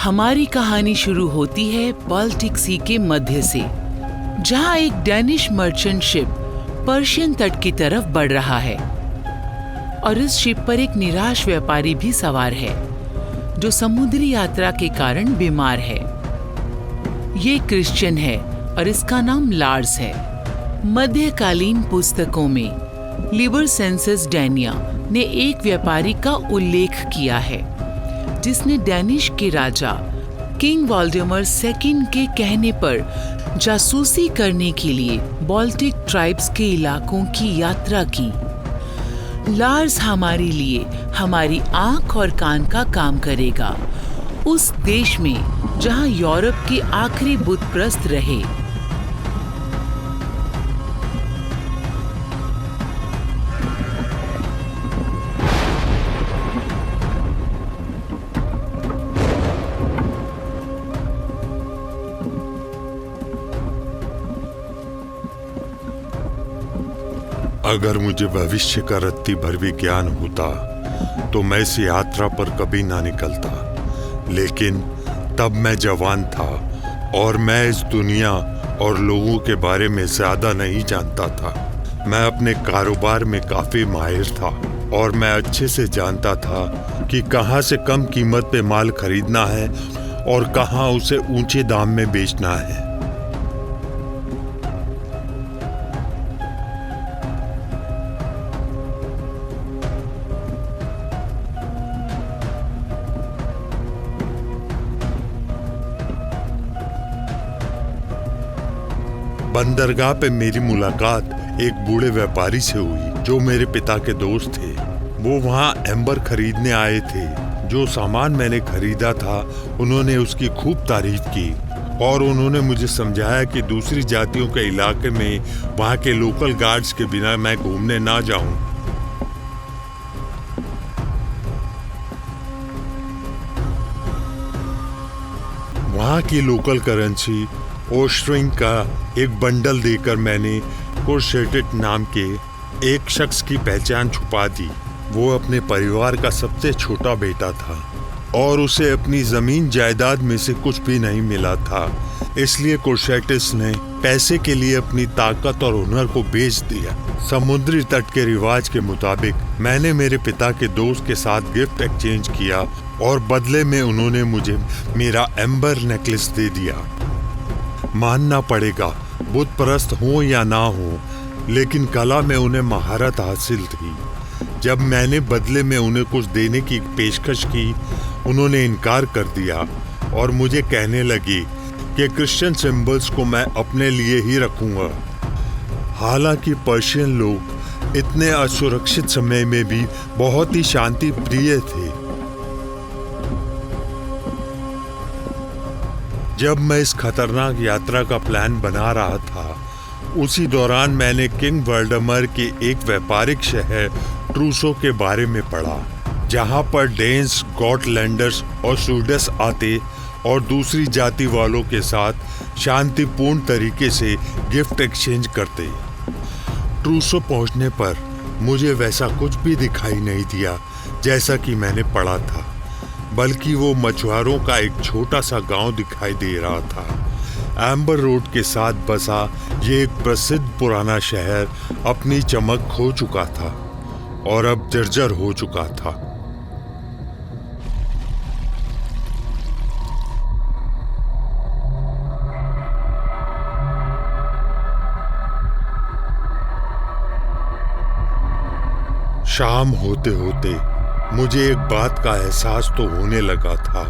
हमारी कहानी शुरू होती है बाल्टिक सी के मध्य से, जहां एक डैनिश मर्चेंट शिप पर्शियन तट की तरफ बढ़ रहा है और इस शिप पर एक निराश व्यापारी भी सवार है जो समुद्री यात्रा के कारण बीमार है। ये क्रिश्चियन है और इसका नाम लार्स है। मध्यकालीन पुस्तकों में लिबर सेंसस डैनिया ने एक व्यापारी का उल्लेख किया है जिसने डैनिश के राजा किंग वॉल्डेमर सेकंड के कहने पर जासूसी करने के लिए बाल्टिक ट्राइब्स के इलाकों की यात्रा की। लार्स हमारे लिए हमारी आंख और कान का काम करेगा, उस देश में जहां यूरोप के आखिरी बुतप्रस्त रहे। अगर मुझे भविष्य का रत्ती भर भी ज्ञान होता तो मैं इस यात्रा पर कभी ना निकलता, लेकिन तब मैं जवान था और मैं इस दुनिया और लोगों के बारे में ज्यादा नहीं जानता था। मैं अपने कारोबार में काफी माहिर था और मैं अच्छे से जानता था कि कहां से कम कीमत पे माल खरीदना है और कहां उसे ऊंचे दाम में बेचना है। बंदरगाह पे मेरी मुलाकात एक बूढ़े व्यापारी से हुई जो मेरे पिता के दोस्त थे। वो वहाँ एम्बर खरीदने आए थे। जो सामान मैंने खरीदा था उन्होंने उसकी खूब तारीफ की और उन्होंने मुझे समझाया कि दूसरी जातियों के इलाके में वहाँ के लोकल गार्ड्स के बिना मैं घूमने ना जाऊं। वहाँ की लोकल करेंसी ओस्ट्रिंग का एक बंडल देकर मैंने कोर्सेटेट नाम के एक शख्स की पहचान छुपा दी। वो अपने परिवार का सबसे छोटा बेटा था और उसे अपनी जमीन जायदाद में से कुछ भी नहीं मिला था, इसलिए कोर्सेटिस ने पैसे के लिए अपनी ताकत और हुनर को बेच दिया। समुद्री तट के रिवाज के मुताबिक मैंने मेरे पिता के दोस्त के साथ गिफ्ट एक्सचेंज किया और बदले में उन्होंने मुझे मेरा एम्बर नेकलेस दे दिया। मानना पड़ेगा, बुत परस्त हो या ना हो, लेकिन कला में उन्हें महारत हासिल थी। जब मैंने बदले में उन्हें कुछ देने की पेशकश की, उन्होंने इनकार कर दिया और मुझे कहने लगी कि क्रिश्चियन सिंबल्स को मैं अपने लिए ही रखूंगा। हालांकि पर्शियन लोग इतने असुरक्षित समय में भी बहुत ही शांति प्रिय थे। जब मैं इस खतरनाक यात्रा का प्लान बना रहा था, उसी दौरान मैंने किंग वॉल्डेमर के एक व्यापारिक शहर ट्रूसो के बारे में पढ़ा, जहां पर डेन्स, गॉटलैंडर्स और स्वीडिश आते और दूसरी जाति वालों के साथ शांतिपूर्ण तरीके से गिफ्ट एक्सचेंज करते। ट्रूसो पहुंचने पर मुझे वैसा कुछ भी दिखाई नहीं दिया जैसा कि मैंने पढ़ा था, बल्कि वो मछुआरों का एक छोटा सा गांव दिखाई दे रहा था। एम्बर रोड के साथ बसा ये एक प्रसिद्ध पुराना शहर अपनी चमक खो चुका था और अब जर्जर हो चुका था। शाम होते होते मुझे एक बात का एहसास तो होने लगा था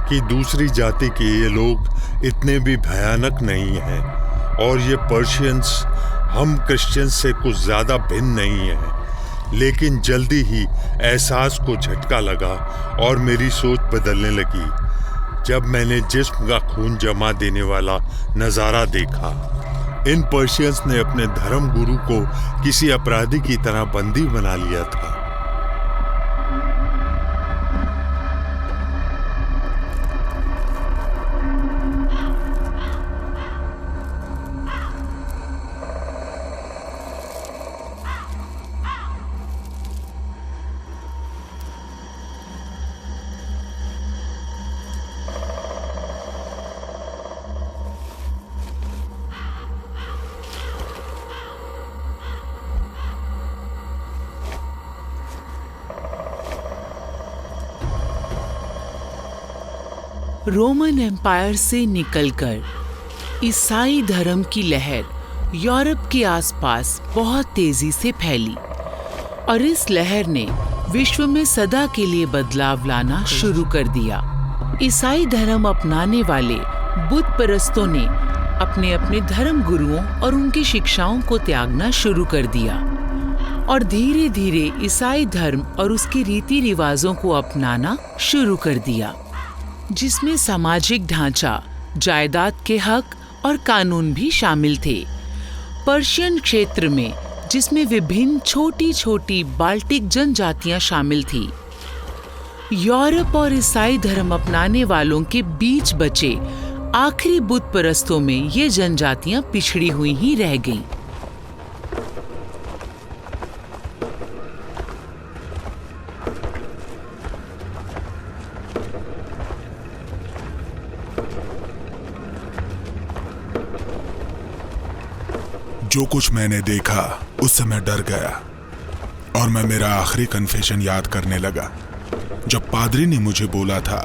कि दूसरी जाति के ये लोग इतने भी भयानक नहीं हैं और ये पर्शियंस हम क्रिश्चियंस से कुछ ज़्यादा भिन्न नहीं हैं। लेकिन जल्दी ही एहसास को झटका लगा और मेरी सोच बदलने लगी जब मैंने जिस्म का खून जमा देने वाला नज़ारा देखा। इन पर्शियंस ने अपने धर्म गुरु को किसी अपराधी की तरह बंदी बना लिया था। रोमन एम्पायर से निकलकर ईसाई धर्म की लहर यूरोप के आसपास बहुत तेजी से फैली और इस लहर ने विश्व में सदा के लिए बदलाव लाना शुरू कर दिया। ईसाई धर्म अपनाने वाले बुत परस्तों ने अपने अपने धर्म गुरुओं और उनकी शिक्षाओं को त्यागना शुरू कर दिया और धीरे धीरे ईसाई धर्म और उसके रीति रिवाजों को अपनाना शुरू कर दिया, जिसमें सामाजिक ढांचा, जायदाद के हक और कानून भी शामिल थे। पर्शियन क्षेत्र में, जिसमें विभिन्न छोटी छोटी बाल्टिक जनजातियां शामिल थी, यूरोप और ईसाई धर्म अपनाने वालों के बीच बचे आखिरी बुत परस्तों में ये जनजातियां पिछड़ी हुई ही रह गईं। जो कुछ मैंने देखा उससे मैं डर गया और मैं मेरा आखिरी कन्फेशन याद करने लगा, जब पादरी ने मुझे बोला था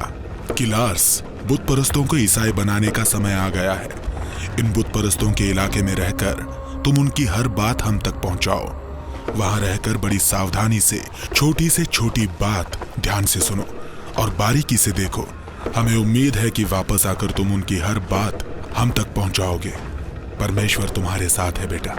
कि लार्स, बुत परस्तों को ईसाई बनाने का समय आ गया है। इन बुत परस्तों के इलाके में रहकर तुम उनकी हर बात हम तक पहुंचाओ। वहां रहकर बड़ी सावधानी से छोटी बात ध्यान से सुनो और बारीकी से देखो। हमें उम्मीद है कि वापस आकर तुम उनकी हर बात हम तक पहुंचाओगे। परमेश्वर तुम्हारे साथ है बेटा।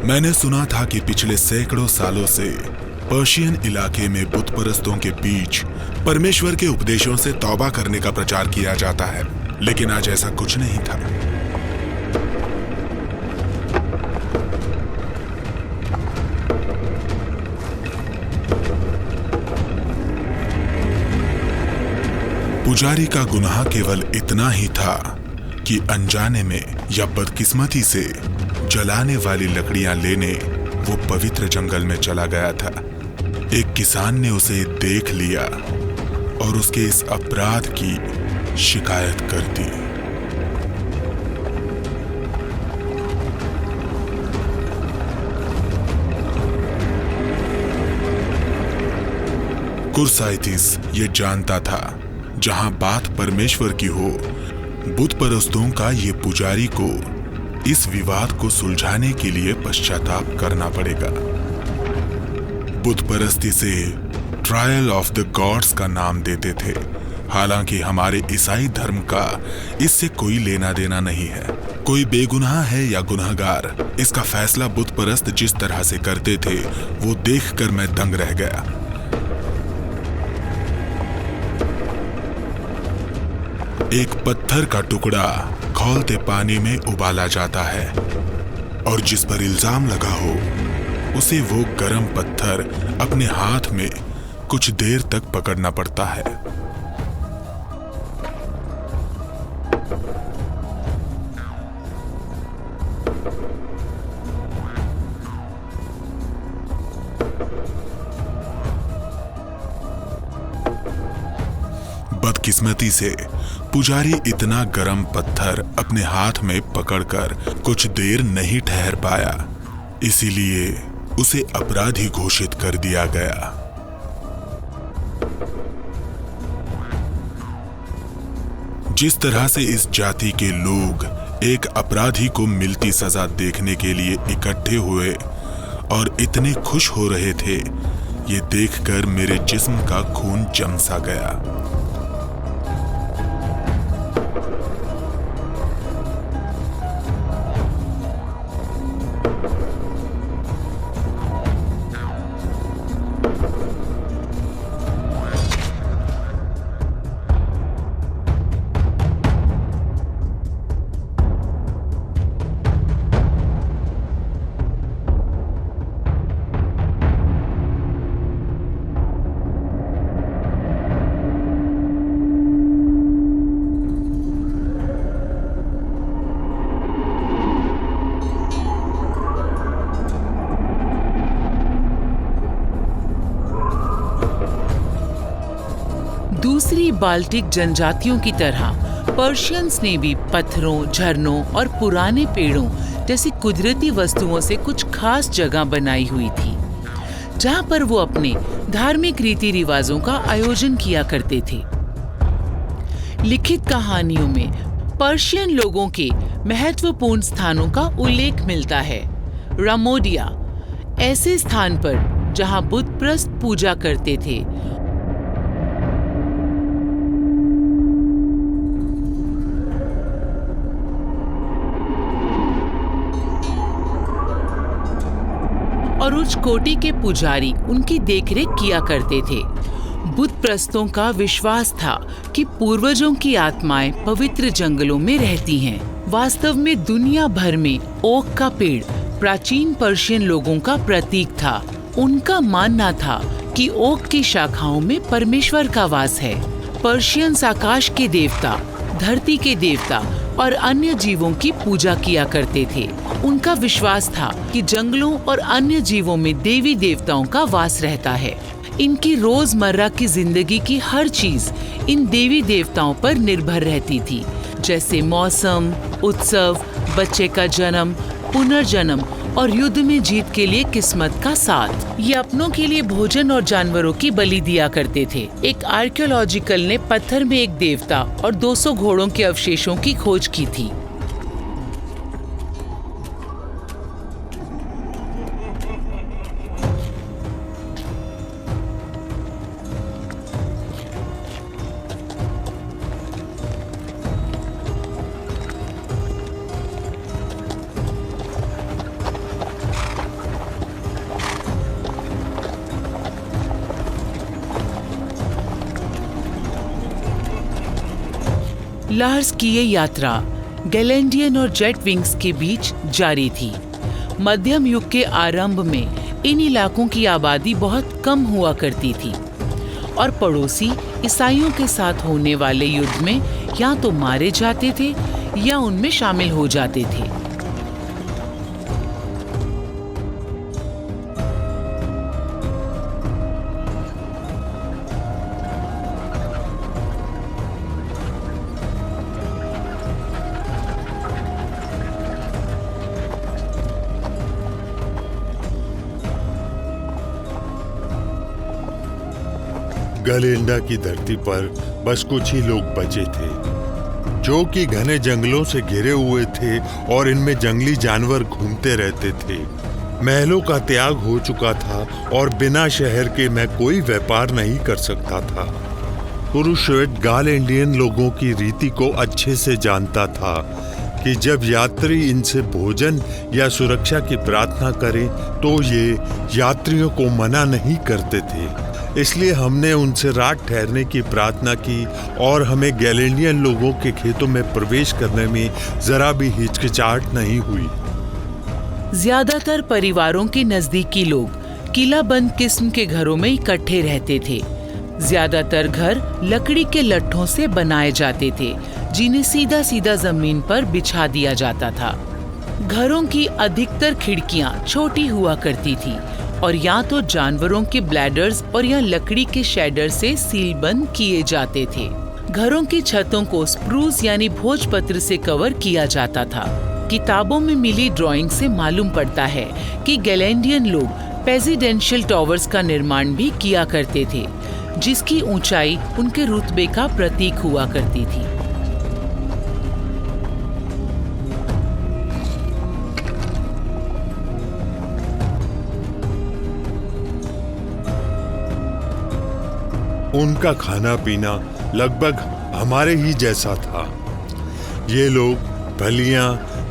मैंने सुना था कि पिछले सैकड़ों सालों से पर्शियन इलाके में बुत परस्तों के बीच परमेश्वर के उपदेशों से तौबा करने का प्रचार किया जाता है, लेकिन आज ऐसा कुछ नहीं था। पुजारी का गुनाह केवल इतना ही था कि अनजाने में या बदकिस्मती से जलाने वाली लकड़ियां लेने वो पवित्र जंगल में चला गया था। एक किसान ने उसे देख लिया और उसके इस अपराध की शिकायत कर दी। कुरसाइथिस ये जानता था, जहां बात परमेश्वर की हो, बुत परस्तों का ये पुजारी को इस विवाद को सुलझाने के लिए पश्चाताप करना पड़ेगा। बुत परस्ती से ट्रायल ऑफ द गॉड्स का नाम देते थे, हालांकि हमारे ईसाई धर्म का इससे कोई लेना देना नहीं है। कोई बेगुनाह है या गुनहगार, इसका फैसला बुत परस्त जिस तरह से करते थे वो देखकर मैं दंग रह गया। एक पत्थर का टुकड़ा खौलते पानी में उबाला जाता है और जिस पर इल्जाम लगा हो उसे वो गरम पत्थर अपने हाथ में कुछ देर तक पकड़ना पड़ता है। बदकिस्मती से पुजारी इतना गरम पत्थर अपने हाथ में पकड़कर कुछ देर नहीं ठहर पाया, इसीलिए उसे अपराधी घोषित कर दिया गया। जिस तरह से इस जाति के लोग एक अपराधी को मिलती सजा देखने के लिए इकट्ठे हुए और इतने खुश हो रहे थे, ये देखकर मेरे जिस्म का खून जम सा गया। दूसरी बाल्टिक जनजातियों की तरह पर्शियंस ने भी पत्थरों, झरनों और पुराने पेड़ों जैसी कुदरती वस्तुओं से कुछ खास जगह बनाई हुई थी, जहां पर वो अपने धार्मिक रीति रिवाजों का आयोजन किया करते थे। लिखित कहानियों में पर्शियन लोगों के महत्वपूर्ण स्थानों का उल्लेख मिलता है। रामोडिया ऐसे स्थान पर जहां बुतप्रस्त पूजा करते थे, और उच्च कोटि के पुजारी उनकी देखरेख किया करते थे। बुतप्रस्तों का विश्वास था कि पूर्वजों की आत्माएं पवित्र जंगलों में रहती हैं। वास्तव में दुनिया भर में ओक का पेड़ प्राचीन पर्शियन लोगों का प्रतीक था। उनका मानना था कि ओक की शाखाओं में परमेश्वर का वास है। पर्शियंस आकाश के देवता, धरती के देवता और अन्य जीवों की पूजा किया करते थे। उनका विश्वास था कि जंगलों और अन्य जीवों में देवी देवताओं का वास रहता है। इनकी रोजमर्रा की जिंदगी की हर चीज इन देवी देवताओं पर निर्भर रहती थी, जैसे मौसम, उत्सव, बच्चे का जन्म, पुनर्जन्म और युद्ध में जीत के लिए किस्मत का साथ। ये अपनों के लिए भोजन और जानवरों की बलि दिया करते थे। एक आर्कियोलॉजिकल ने पत्थर में एक देवता और 200 घोड़ों के अवशेषों की खोज की थी। लार्स की ये यात्रा गैलेंडियन और जेट विंग्स के बीच जारी थी। मध्यम युग के आरंभ में इन इलाकों की आबादी बहुत कम हुआ करती थी और पड़ोसी ईसाइयों के साथ होने वाले युद्ध में या तो मारे जाते थे या उनमें शामिल हो जाते थे। गलेंडा की धरती पर बस कुछ ही लोग बचे थे, जो कि घने जंगलों से घिरे हुए थे और इनमें जंगली जानवर घूमते रहते थे। महलों का त्याग हो चुका था और बिना शहर के मैं कोई व्यापार नहीं कर सकता था। कुरुश्वेट गालेंडियन लोगों की रीति को अच्छे से जानता था कि जब यात्री इनसे भोजन या सुरक्षा की प्रार्थना करें तो ये यात्रियों को मना नहीं करते थे। इसलिए हमने उनसे रात ठहरने की प्रार्थना की और हमें गैलेंडियन लोगों के खेतों में प्रवेश करने में जरा भी हिचकिचाहट नहीं हुई। ज्यादातर परिवारों के नजदीकी लोग किलाबंद किस्म के घरों में इकट्ठे रहते थे। ज्यादातर घर लकड़ी के लट्ठों से बनाए जाते थे, जिन्हें सीधा सीधा जमीन पर बिछा दिया जाता था। घरों की अधिकतर खिड़कियां छोटी हुआ करती थी और या तो जानवरों के ब्लैडर्स और या लकड़ी के शेडर से सीलबंद किए जाते थे। घरों की छतों को स्प्रूस यानी भोजपत्र से कवर किया जाता था। किताबों में मिली ड्राइंग से मालूम पड़ता है कि गैलेंडियन लोग प्रेसिडेंशियल टावर्स का निर्माण भी किया करते थे, जिसकी ऊंचाई उनके रुतबे का प्रतीक हुआ करती थी। उनका खाना पीना लगभग हमारे ही जैसा था। ये लोग फलियां,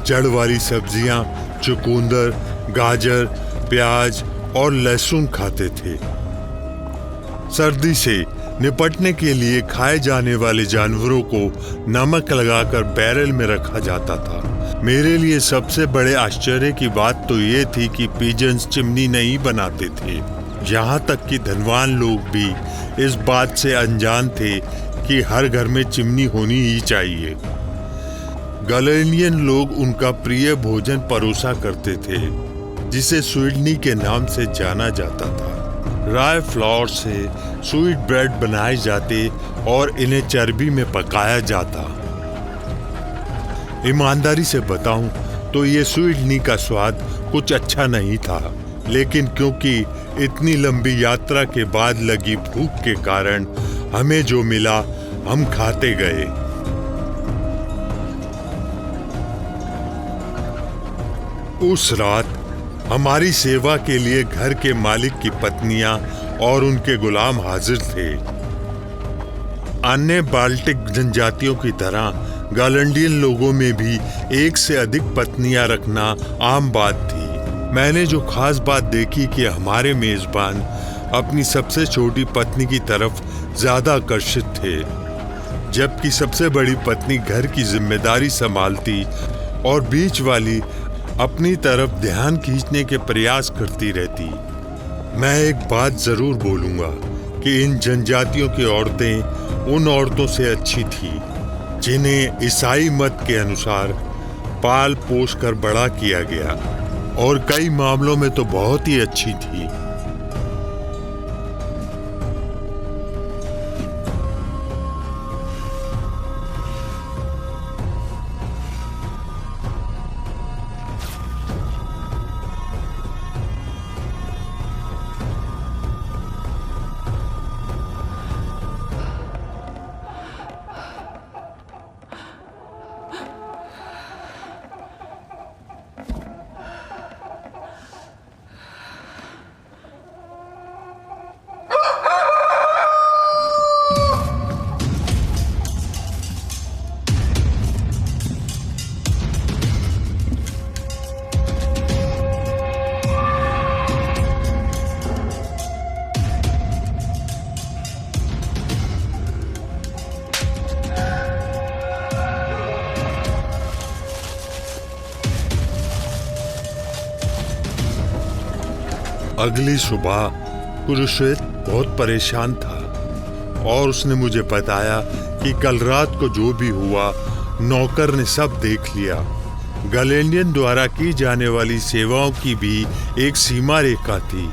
जड़ वाली सब्जियां, चुकंदर, गाजर, प्याज और लहसुन खाते थे। सर्दी से निपटने के लिए खाए जाने वाले जानवरों को नमक लगाकर बैरल में रखा जाता था। मेरे लिए सबसे बड़े आश्चर्य की बात तो ये थी कि पिजन्स चिमनी नहीं बनाते थे। यहाँ तक कि धनवान लोग भी इस बात से अनजान थे कि हर घर में चिमनी होनी ही चाहिए। गैलेंडियन लोग उनका प्रिय भोजन परोसा करते थे, जिसे स्वीडनी के नाम से जाना जाता था। राय फ्लावर से स्वीट ब्रेड बनाए जाते और इन्हें चर्बी में पकाया जाता। ईमानदारी से बताऊं तो ये स्वीडनी का स्वाद कुछ अच्छा नहीं था, लेकिन क्योंकि इतनी लंबी यात्रा के बाद लगी भूख के कारण हमें जो मिला हम खाते गए। उस रात हमारी सेवा के लिए घर के मालिक की पत्नियां और उनके गुलाम हाजिर थे। अन्य बाल्टिक जनजातियों की तरह गैलेंडियन लोगों में भी एक से अधिक पत्नियां रखना आम बात थी। मैंने जो खास बात देखी कि हमारे मेजबान अपनी सबसे छोटी पत्नी की तरफ ज्यादा आकर्षित थे, जबकि सबसे बड़ी पत्नी घर की जिम्मेदारी संभालती और बीच वाली अपनी तरफ ध्यान खींचने के प्रयास करती रहती। मैं एक बात जरूर बोलूंगा कि इन जनजातियों की औरतें उन औरतों से अच्छी थी जिन्हें ईसाई मत के अनुसार पाल पोस कर बड़ा किया गया, और कई मामलों में तो बहुत ही अच्छी थी। अगली सुबह कुरुश्वेत बहुत परेशान था और उसने मुझे बताया कि कल रात को जो भी हुआ नौकर ने सब देख लिया। गैलेंडियन द्वारा की जाने वाली सेवाओं की भी एक सीमा रेखा थी,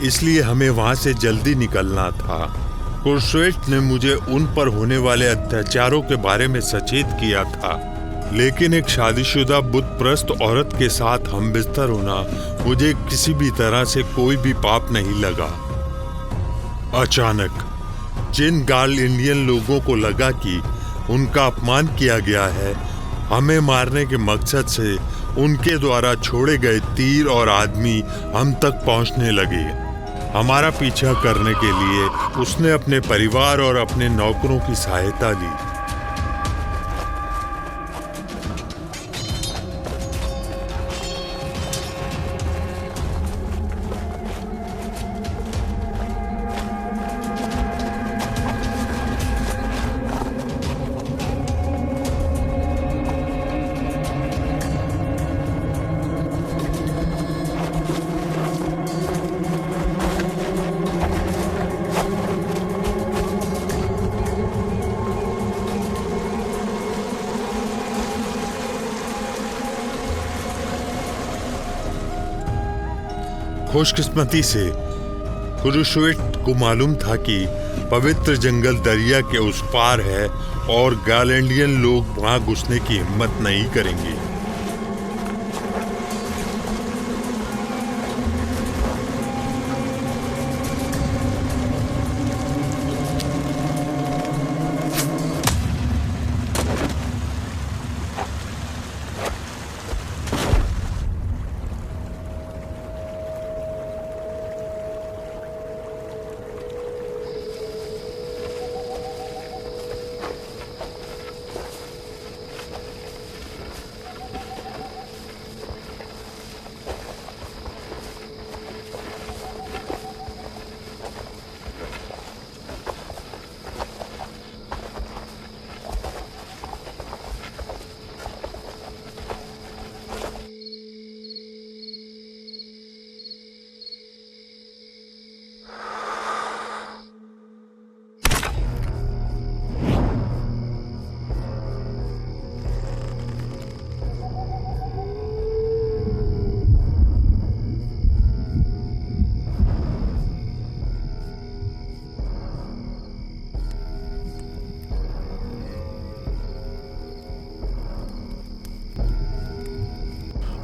इसलिए हमें वहां से जल्दी निकलना था। कुरुश्वेत ने मुझे उन पर होने वाले अत्याचारों के बारे में सचेत किया था, लेकिन एक शादीशुदा बुतप्रस्त औरत के साथ हम बिस्तर होना मुझे किसी भी तरह से कोई भी पाप नहीं लगा। अचानक जिन गैलेंडियन लोगों को लगा कि उनका अपमान किया गया है, हमें मारने के मकसद से उनके द्वारा छोड़े गए तीर और आदमी हम तक पहुंचने लगे। हमारा पीछा करने के लिए उसने अपने परिवार और अपने नौकरों की सहायता ली। खुशकिस्मती से कुरुश्वेत को मालूम था कि पवित्र जंगल दरिया के उस पार है और गैलेंडियन लोग वहां घुसने की हिम्मत नहीं करेंगे।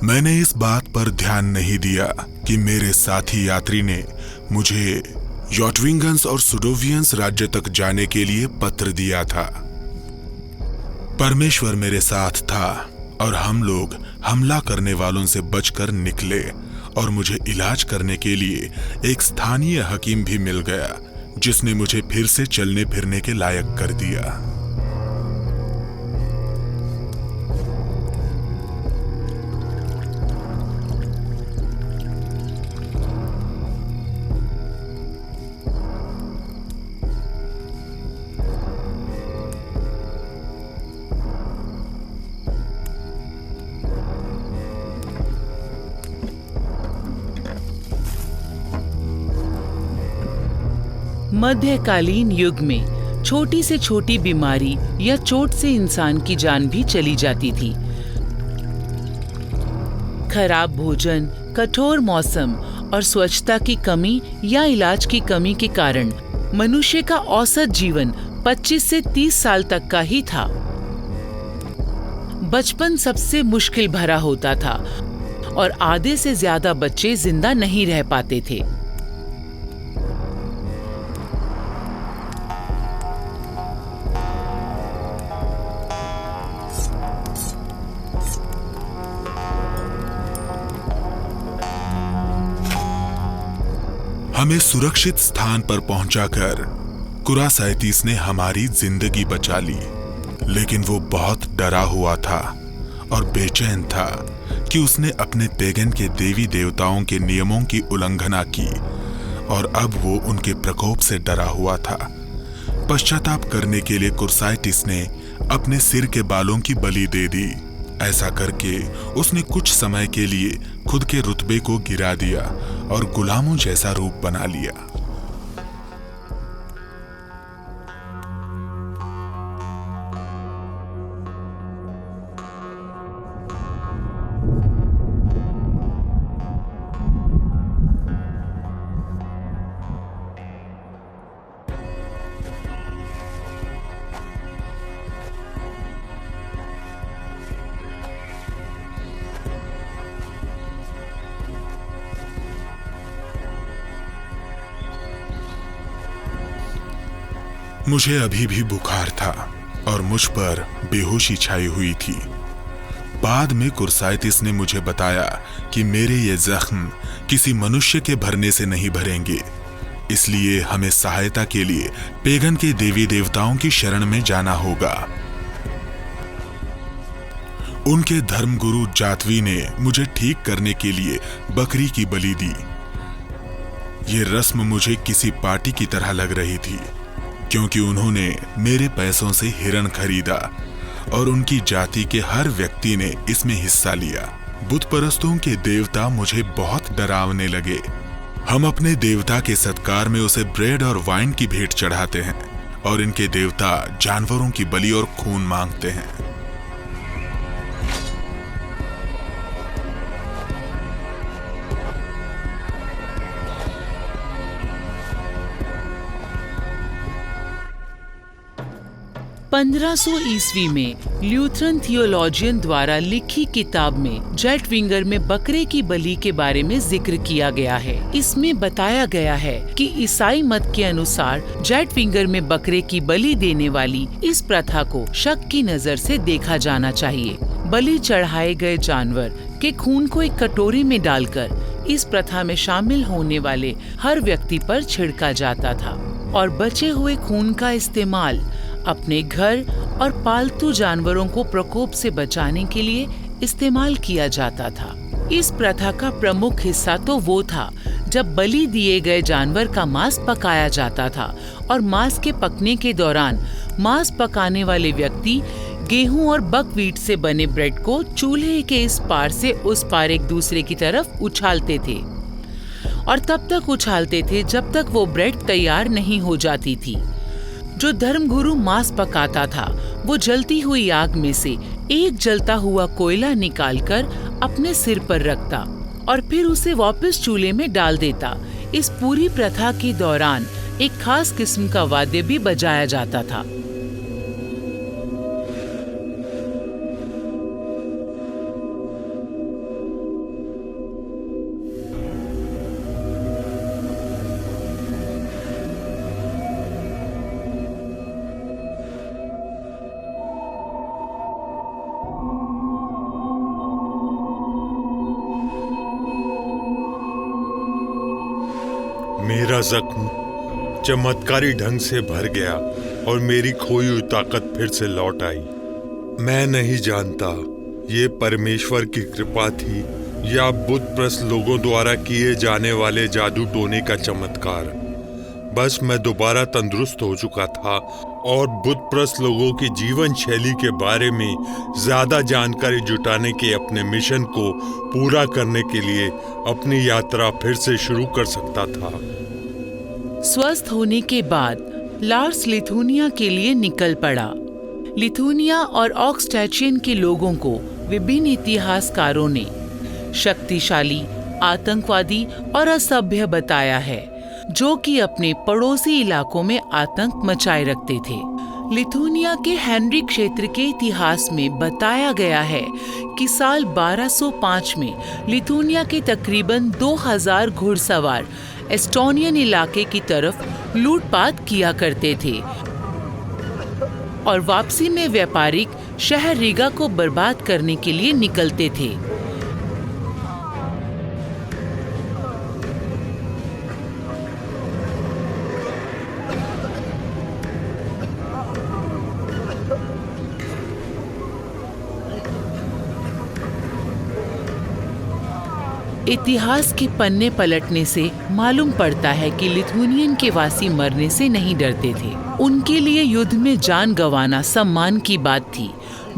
मैंने इस बात पर ध्यान नहीं दिया कि मेरे साथी यात्री ने मुझे योटविंगन्स और सुडोवियंस राज्य तक जाने के लिए पत्र दिया था। परमेश्वर मेरे साथ था और हम लोग हमला करने वालों से बचकर निकले और मुझे इलाज करने के लिए एक स्थानीय हकीम भी मिल गया, जिसने मुझे फिर से चलने फिरने के लायक कर दिया। मध्यकालीन युग में छोटी से छोटी बीमारी या चोट से इंसान की जान भी चली जाती थी। खराब भोजन, कठोर मौसम और स्वच्छता की कमी या इलाज की कमी के कारण मनुष्य का औसत जीवन 25 से 30 साल तक का ही था। बचपन सबसे मुश्किल भरा होता था और आधे से ज्यादा बच्चे जिंदा नहीं रह पाते थे। हमें सुरक्षित स्थान पर पहुंचाकर कुरासाइटिस ने हमारी जिंदगी बचा ली, लेकिन वो बहुत डरा हुआ था और बेचैन था कि उसने अपने पेगन के देवी देवताओं के नियमों की उल्लंघना की और अब वो उनके प्रकोप से डरा हुआ था। पश्चाताप करने के लिए कुरासाइटिस ने अपने सिर के बालों की बलि दे दी। ऐसा करके उसने कुछ समय के लिए खुद के रुतबे को गिरा दिया और गुलामों जैसा रूप बना लिया। मुझे अभी भी बुखार था और मुझ पर बेहोशी छाई हुई थी। बाद में कुरासाइटिस ने मुझे बताया कि मेरे ये जख्म किसी मनुष्य के भरने से नहीं भरेंगे, इसलिए हमें सहायता के लिए पेगन के देवी देवताओं की शरण में जाना होगा। उनके धर्मगुरु जातवी ने मुझे ठीक करने के लिए बकरी की बलि दी। ये रस्म मुझे किसी पार्टी की तरह लग रही थी, क्योंकि उन्होंने मेरे पैसों से हिरण खरीदा और उनकी जाति के हर व्यक्ति ने इसमें हिस्सा लिया। बुत परस्तों के देवता मुझे बहुत डरावने लगे। हम अपने देवता के सत्कार में उसे ब्रेड और वाइन की भेंट चढ़ाते हैं और इनके देवता जानवरों की बलि और खून मांगते हैं। ईस्वी में ल्यूथरन थियोलॉजियन द्वारा लिखी किताब में जेटविंगर में बकरे की बलि के बारे में जिक्र किया गया है। इसमें बताया गया है कि ईसाई मत के अनुसार जेटविंगर में बकरे की बलि देने वाली इस प्रथा को शक की नजर से देखा जाना चाहिए। बलि चढ़ाए गए जानवर के खून को एक कटोरी में डालकर इस प्रथा में शामिल होने वाले हर व्यक्ति पर छिड़का जाता था और बचे हुए खून का इस्तेमाल अपने घर और पालतू जानवरों को प्रकोप से बचाने के लिए इस्तेमाल किया जाता था। इस प्रथा का प्रमुख हिस्सा तो वो था जब बलि दिए गए जानवर का मांस पकाया जाता था और मांस के पकने के दौरान मांस पकाने वाले व्यक्ति गेहूं और बकव्हीट से बने ब्रेड को चूल्हे के इस पार से उस पार एक दूसरे की तरफ उछालते थे और तब तक उछालते थे जब तक वो ब्रेड तैयार नहीं हो जाती थी। जो धर्मगुरु मांस पकाता था वो जलती हुई आग में से एक जलता हुआ कोयला निकालकर अपने सिर पर रखता और फिर उसे वापस चूल्हे में डाल देता। इस पूरी प्रथा के दौरान एक खास किस्म का वाद्य भी बजाया जाता था। जख्म चमत्कारी ढंग से भर गया और मेरी खोई हुई ताकत फिर से लौट आई। मैं नहीं जानता ये परमेश्वर की कृपा थी या बुतप्रस्त लोगों द्वारा किए जाने वाले जादू टोने का चमत्कार। बस मैं दोबारा तंदुरुस्त हो चुका था और बुतप्रस्त लोगों की जीवन शैली के बारे में ज्यादा जानकारी जुटाने के अपने मिशन को पूरा करने के लिए अपनी यात्रा फिर से शुरू कर सकता था। स्वस्थ होने के बाद लार्स लिथुनिया के लिए निकल पड़ा। लिथुनिया और ऑक्सटैचियन के लोगों को विभिन्न इतिहासकारों ने शक्तिशाली, आतंकवादी और असभ्य बताया है, जो कि अपने पड़ोसी इलाकों में आतंक मचाए रखते थे। लिथुनिया के हेनरी क्षेत्र के इतिहास में बताया गया है कि साल 1205 में लिथुनिया के तकरीबन 2000 घुड़सवार एस्टोनियन इलाके की तरफ लूटपाट किया करते थे और वापसी में व्यापारिक शहर रीगा को बर्बाद करने के लिए निकलते थे। इतिहास के पन्ने पलटने से मालूम पड़ता है कि लिथुनियन के वासी मरने से नहीं डरते थे। उनके लिए युद्ध में जान गंवाना सम्मान की बात थी।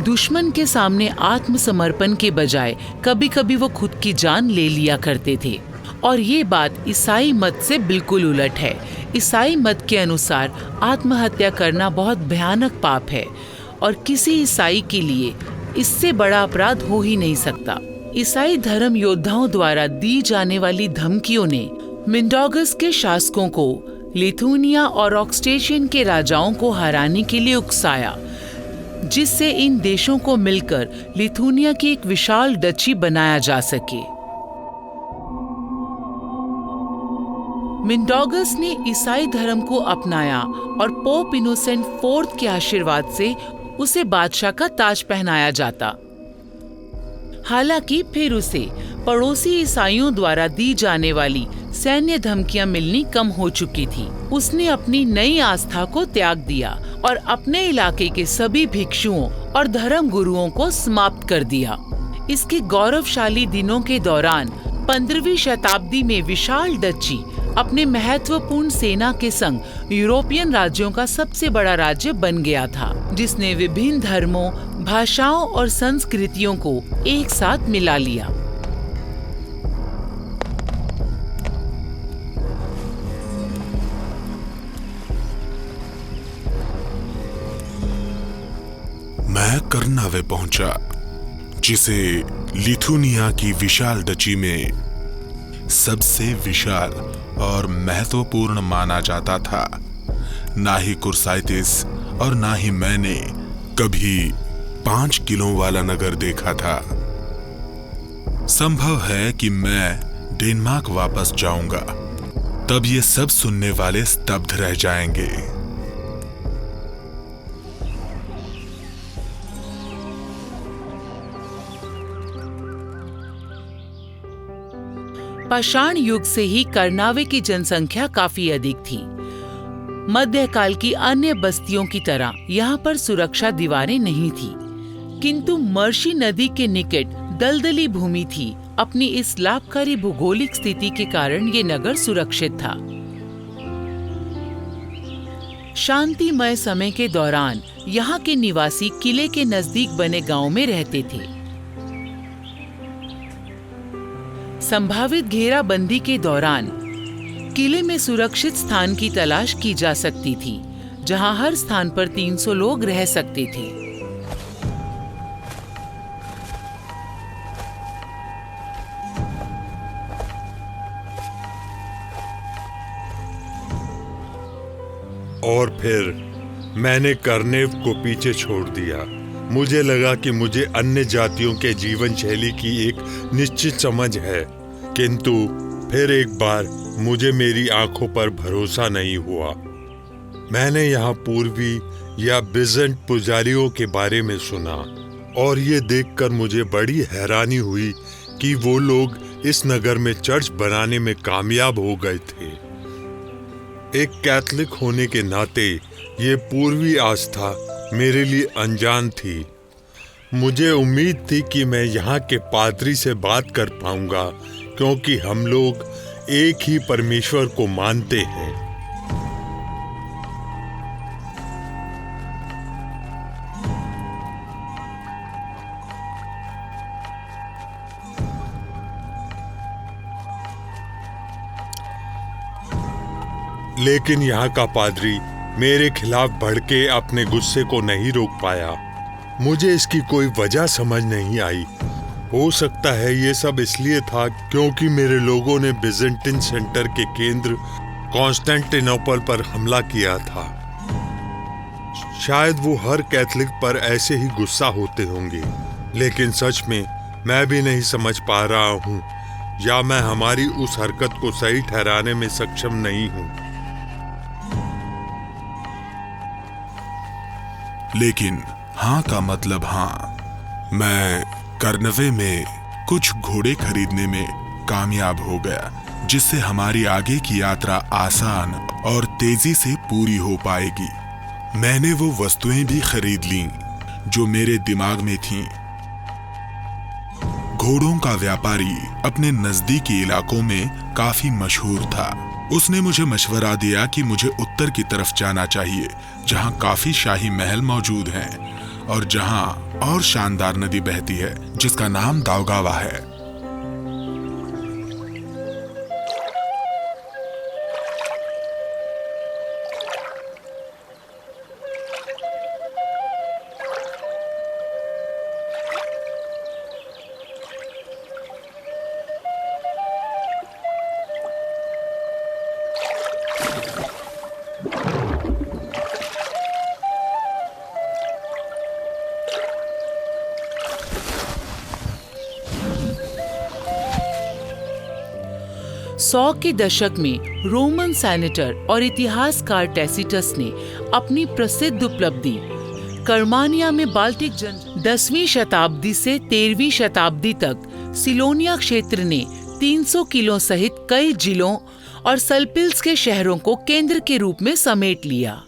दुश्मन के सामने आत्मसमर्पण के बजाय कभी कभी वो खुद की जान ले लिया करते थे। और ये बात ईसाई मत से बिल्कुल उलट है। ईसाई मत के अनुसार आत्महत्या करना बहुत भयानक पाप है और किसी ईसाई के लिए इससे बड़ा अपराध हो ही नहीं सकता। ईसाई धर्म योद्धाओं द्वारा दी जाने वाली धमकियों ने मिंडोगस के शासकों को लिथुनिया और ऑक्सटेशियन के राजाओं को हराने के लिए उकसाया, जिससे इन देशों को मिलकर लिथुनिया की एक विशाल डची बनाया जा सके। मिंडोगस ने ईसाई धर्म को अपनाया और पोप इनोसेंट IV के आशीर्वाद से उसे बादशाह का ताज पहनाया जाता। हालांकि फिर उसे पड़ोसी ईसाइयों द्वारा दी जाने वाली सैन्य धमकियां मिलनी कम हो चुकी थी। उसने अपनी नई आस्था को त्याग दिया और अपने इलाके के सभी भिक्षुओं और धर्म गुरुओं को समाप्त कर दिया। इसके गौरवशाली दिनों के दौरान 15वीं शताब्दी में विशाल डची अपने महत्वपूर्ण सेना के संग यूरोपियन राज्यों का सबसे बड़ा राज्य बन गया था, जिसने विभिन्न धर्मों, भाषाओं और संस्कृतियों को एक साथ मिला लिया। मैं कर्नावे पहुंचा, जिसे लिथुनिया की विशाल डची में सबसे विशाल और महत्वपूर्ण माना जाता था। ना ही कुर्साइटिस और ना ही मैंने कभी 5 किलो वाला नगर देखा था। संभव है कि मैं डेनमार्क वापस जाऊंगा, तब ये सब सुनने वाले स्तब्ध रह जाएंगे। पाषाण युग से ही कर्नावे की जनसंख्या काफी अधिक थी। मध्यकाल की अन्य बस्तियों की तरह यहाँ पर सुरक्षा दीवारें नहीं थी, किंतु मर्शी नदी के निकट दलदली भूमि थी। अपनी इस लाभकारी भौगोलिक स्थिति के कारण ये नगर सुरक्षित था। शांतिमय समय के दौरान यहाँ के निवासी किले के नजदीक बने गांव में रहते थे। संभावित घेराबंदी के दौरान किले में सुरक्षित स्थान की तलाश की जा सकती थी, जहां हर स्थान पर 300 लोग रह सकते थे। और फिर मैंने कर्नेव को पीछे छोड़ दिया। मुझे लगा कि मुझे अन्य जातियों के जीवन शैली की एक निश्चित समझ है, किंतु फिर एक बार मुझे मेरी आंखों पर भरोसा नहीं हुआ। मैंने यहाँ पूर्वी या बिजेंट पुजारियों के बारे में सुना और ये देखकर मुझे बड़ी हैरानी हुई कि वो लोग इस नगर में चर्च बनाने में कामयाब हो गए थे। एक कैथलिक होने के नाते ये पूर्वी आस्था मेरे लिए अनजान थी। मुझे उम्मीद थी कि मैं यहाँ के पादरी से बात कर पाऊंगा, क्योंकि हम लोग एक ही परमेश्वर को मानते हैं। लेकिन यहाँ का पादरी मेरे खिलाफ भड़के अपने गुस्से को नहीं रोक पाया। मुझे इसकी कोई वजह समझ नहीं आई। हो सकता है ये सब इसलिए था क्योंकि मेरे लोगों ने बिजेंटिन सेंटर के केंद्र कॉन्स्टेंटिनोपल पर हमला किया था। शायद वो हर कैथलिक पर ऐसे ही गुस्सा होते होंगे, लेकिन सच में मैं भी नहीं समझ पा रहा हूँ, या मैं हमारी उस हरकत को सही ठहराने में सक्षम नहीं हूँ। लेकिन हाँ का मतलब हाँ। मैं कर्नवे में कुछ घोड़े खरीदने में कामयाब हो गया, जिससे हमारी आगे की यात्रा आसान और तेजी से पूरी हो पाएगी। मैंने वो वस्तुएं भी खरीद लीं जो मेरे दिमाग में थीं। घोड़ों का व्यापारी अपने नजदीकी इलाकों में काफी मशहूर था। उसने मुझे मशवरा दिया कि मुझे उत्तर की तरफ जाना चाहिए, जहां काफी शाही महल मौजूद हैं और जहां और शानदार नदी बहती है जिसका नाम दाउगावा है। सौ के दशक में रोमन सेनेटर और इतिहासकार टैसिटस ने अपनी प्रसिद्ध उपलब्धि कर्मानिया में बाल्टिक जंग 10वीं शताब्दी से 13वीं शताब्दी तक सिलोनिया क्षेत्र ने 300 किलो सहित कई जिलों और सल्पिल्स के शहरों को केंद्र के रूप में समेट लिया।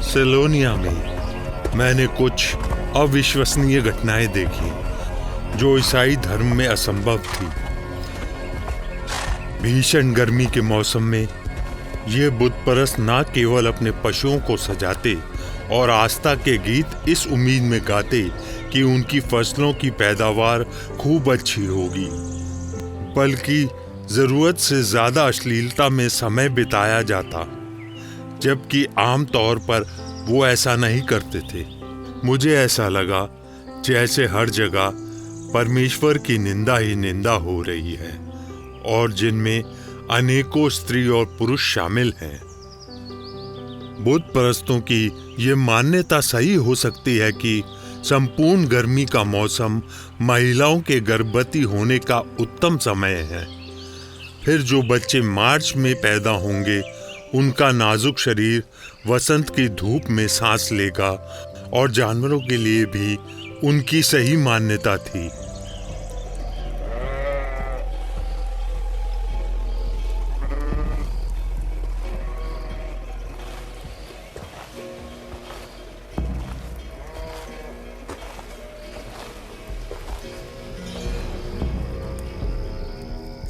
सेलोनिया में मैंने कुछ अविश्वसनीय घटनाएं देखी जो ईसाई धर्म में असंभव थी। भीषण गर्मी के मौसम में ये बुतपरस्त न केवल अपने पशुओं को सजाते और आस्था के गीत इस उम्मीद में गाते कि उनकी फसलों की पैदावार खूब अच्छी होगी, बल्कि जरूरत से ज्यादा अश्लीलता में समय बिताया जाता, जबकि आम तौर पर वो ऐसा नहीं करते थे। मुझे ऐसा लगा जैसे हर जगह परमेश्वर की निंदा ही निंदा हो रही है, और जिनमें अनेकों स्त्री और पुरुष शामिल हैं। बुत परस्तों की ये मान्यता सही हो सकती है कि संपूर्ण गर्मी का मौसम महिलाओं के गर्भवती होने का उत्तम समय है। फिर जो बच्चे मार्च में पैदा होंगे उनका नाजुक शरीर वसंत की धूप में सांस लेगा, और जानवरों के लिए भी उनकी सही मान्यता थी।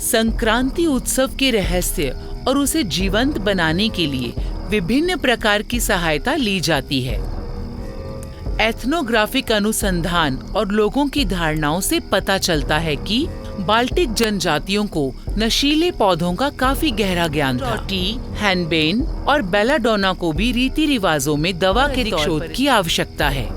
संक्रांति उत्सव के रहस्य और उसे जीवंत बनाने के लिए विभिन्न प्रकार की सहायता ली जाती है। एथनोग्राफिक अनुसंधान और लोगों की धारणाओं से पता चलता है कि बाल्टिक जनजातियों को नशीले पौधों का काफी गहरा ज्ञान था। टी, हैनबेन और बेलाडोना को भी रीति रिवाजों में दवा के शोध की आवश्यकता है।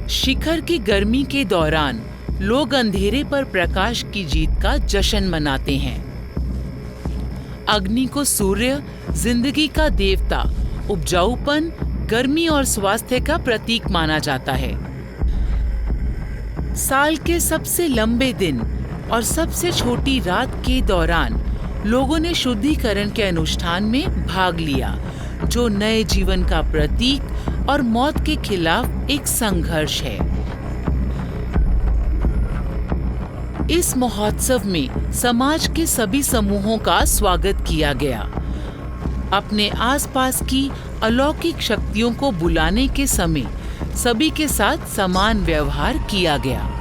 शिखर की गर्मी के दौरान लोग अंधेरे पर प्रकाश की जीत का जश्न मनाते हैं। अग्नि को सूर्य, जिंदगी का देवता, उपजाऊपन, गर्मी और स्वास्थ्य का प्रतीक माना जाता है। साल के सबसे लंबे दिन और सबसे छोटी रात के दौरान लोगों ने शुद्धिकरण के अनुष्ठान में भाग लिया, जो नए जीवन का प्रतीक और मौत के खिलाफ एक संघर्ष है। इस महोत्सव में समाज के सभी समूहों का स्वागत किया गया। अपने आसपास की अलौकिक शक्तियों को बुलाने के समय सभी के साथ समान व्यवहार किया गया।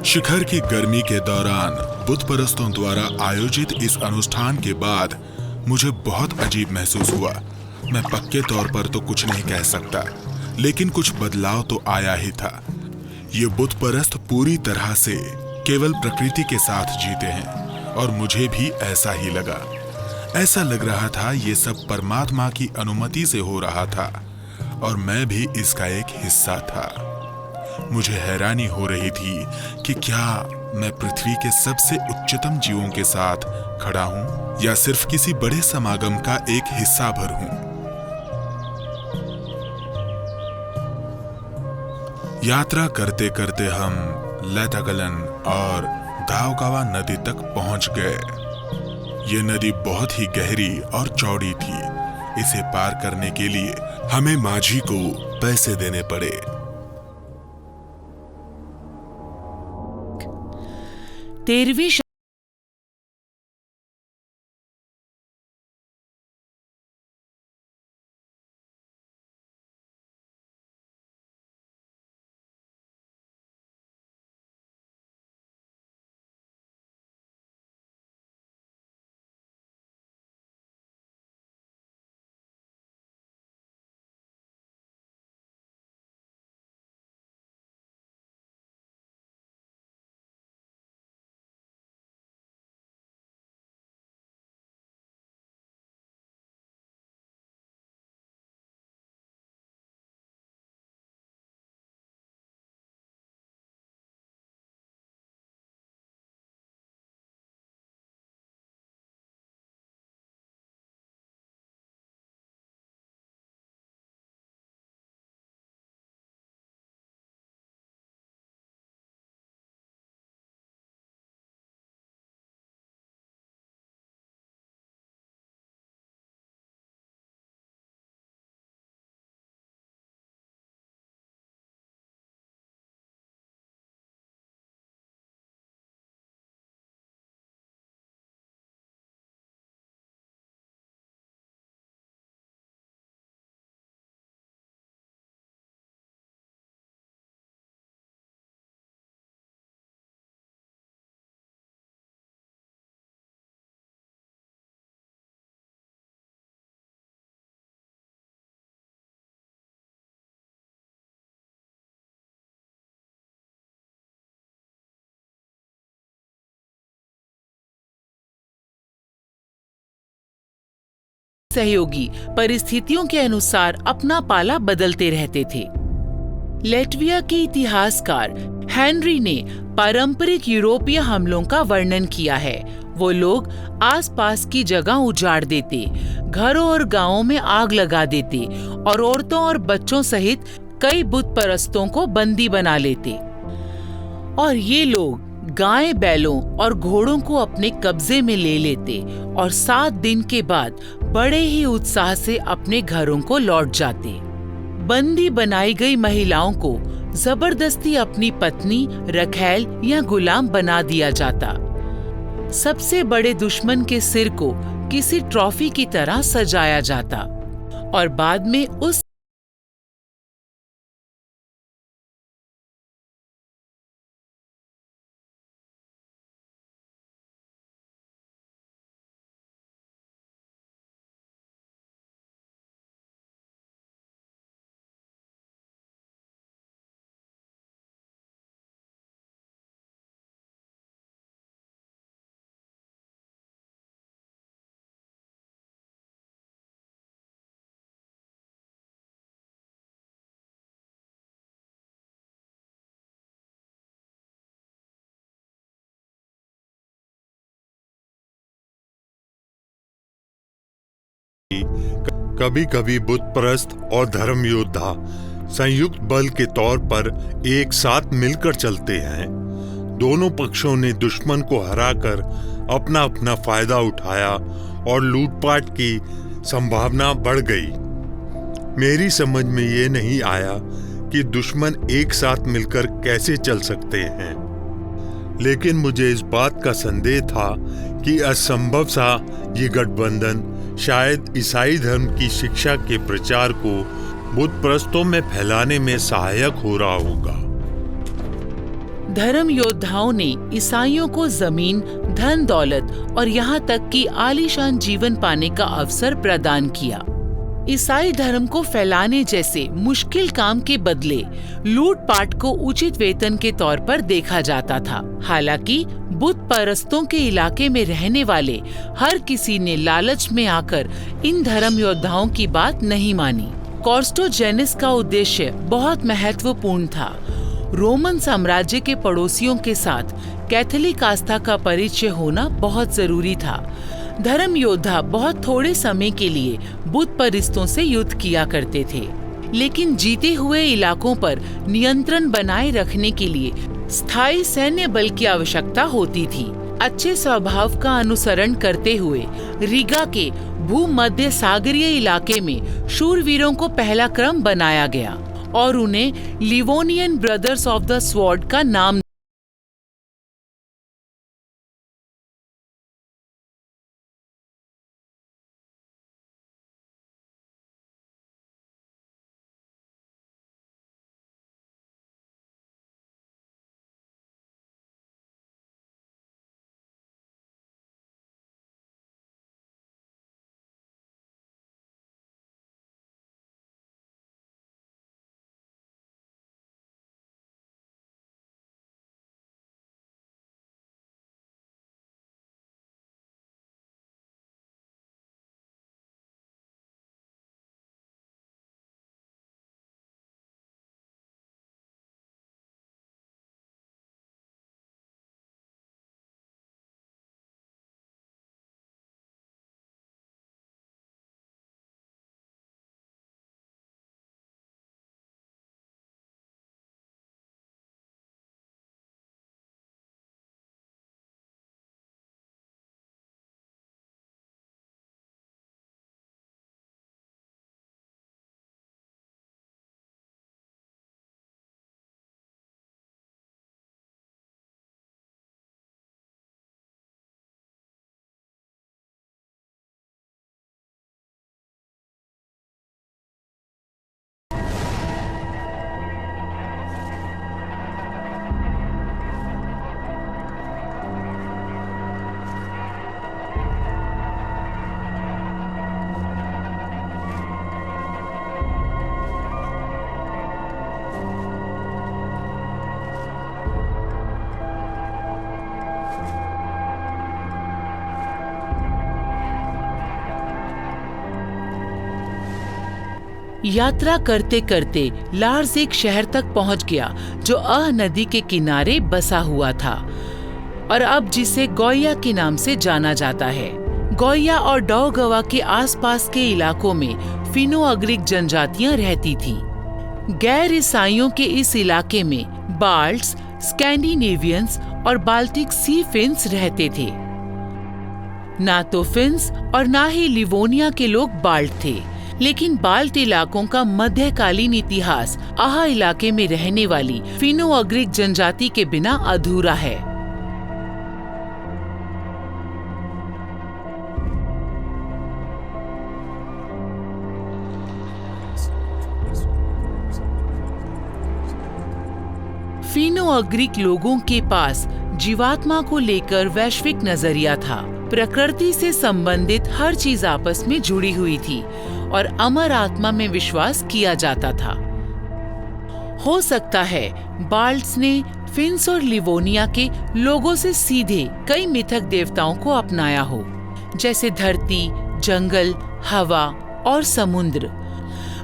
शिखर की गर्मी के दौरान बुत परस्तों द्वारा आयोजित इस अनुष्ठान के बाद मुझे बहुत अजीब महसूस हुआ। मैं पक्के तौर पर तो कुछ नहीं कह सकता, लेकिन कुछ बदलाव तो आया ही था। ये बुत परस्त पूरी तरह से केवल प्रकृति के साथ जीते हैं और मुझे भी ऐसा ही लगा। ऐसा लग रहा था ये सब परमात्मा की अनुमति से हो रहा था और मैं भी इसका एक हिस्सा था। मुझे हैरानी हो रही थी कि क्या मैं पृथ्वी के सबसे उच्चतम जीवों के साथ खड़ा हूं या सिर्फ किसी बड़े समागम का एक हिस्सा भर हूं। यात्रा करते करते हम लेटागलन और दावगावा नदी तक पहुंच गए। ये नदी बहुत ही गहरी और चौड़ी थी। इसे पार करने के लिए हमें माझी को पैसे देने पड़े। तेरहवीं सहयोगी परिस्थितियों के अनुसार अपना पाला बदलते रहते थे। लेटविया के इतिहासकार हेनरी ने पारंपरिक यूरोपीय हमलों का वर्णन किया है। वो लोग आसपास की जगह उजाड़ देते, घरों और गांवों में आग लगा देते और औरतों और बच्चों सहित कई बुत परस्तों को बंदी बना लेते। और ये लोग गाय, बैलों और घोड़ों को अपने कब्जे में ले लेते और 7 दिन के बाद बड़े ही उत्साह से अपने घरों को लौट जाते। बंदी बनाई गई महिलाओं को जबरदस्ती अपनी पत्नी, रखैल या गुलाम बना दिया जाता। सबसे बड़े दुश्मन के सिर को किसी ट्रॉफी की तरह सजाया जाता और बाद में उस कभी कभी बुत परस्त और धर्म योद्धा संयुक्त बल के तौर पर एक साथ मिलकर चलते हैं। दोनों पक्षों ने दुश्मन को हराकर अपना अपना फायदा उठाया और लूटपाट की संभावना बढ़ गई। मेरी समझ में ये नहीं आया कि दुश्मन एक साथ मिलकर कैसे चल सकते हैं, लेकिन मुझे इस बात का संदेह था कि असंभव सा ये गठबंधन शायद ईसाई धर्म की शिक्षा के प्रचार को बुत परस्तों में फैलाने में सहायक हो रहा होगा। धर्म योद्धाओं ने ईसाइयों को जमीन, धन दौलत और यहाँ तक कि आलीशान जीवन पाने का अवसर प्रदान किया। ईसाई धर्म को फैलाने जैसे मुश्किल काम के बदले लूटपाट को उचित वेतन के तौर पर देखा जाता था। हालांकि बुत परस्तों के इलाके में रहने वाले हर किसी ने लालच में आकर इन धर्म योद्धाओं की बात नहीं मानी। कॉर्स्टोजेनिस का उद्देश्य बहुत महत्वपूर्ण था। रोमन साम्राज्य के पड़ोसियों के साथ कैथोलिक आस्था का परिचय होना बहुत जरूरी था। धर्म योद्धा बहुत थोड़े समय के लिए बुत परिस्तों से युद्ध किया करते थे, लेकिन जीते हुए इलाकों पर नियंत्रण बनाए रखने के लिए स्थायी सैन्य बल की आवश्यकता होती थी। अच्छे स्वभाव का अनुसरण करते हुए रीगा के भूमध्य सागरीय इलाके में शूरवीरों को पहला क्रम बनाया गया और उन्हें Livonian brothers of the sword का नाम। यात्रा करते करते लार्स एक शहर तक पहुंच गया जो नदी के किनारे बसा हुआ था और अब जिसे गोया के नाम से जाना जाता है। गोया और डौगवा के आसपास के इलाकों में फिनो-अग्रिक जनजातियां रहती थीं। गैर ईसाइयों के इस इलाके में बाल्ट्स, स्कैंडिनेवियंस और बाल्टिक सी फिन्स रहते थे। ना तो फिन्स और ना ही लिवोनिया के लोग बाल्ट थे, लेकिन बाल्ट इलाकों का मध्यकालीन इतिहास इलाके में रहने वाली फिनो-अग्रिक जनजाति के बिना अधूरा है। फिनो-अग्रिक लोगों के पास जीवात्मा को लेकर वैश्विक नजरिया था। प्रकृति से संबंधित हर चीज आपस में जुड़ी हुई थी और अमर आत्मा में विश्वास किया जाता था। हो सकता है बाल्ट्स ने फिन्स और लिवोनिया के लोगों से सीधे कई मिथक देवताओं को अपनाया हो, जैसे धरती, जंगल, हवा और समुद्र।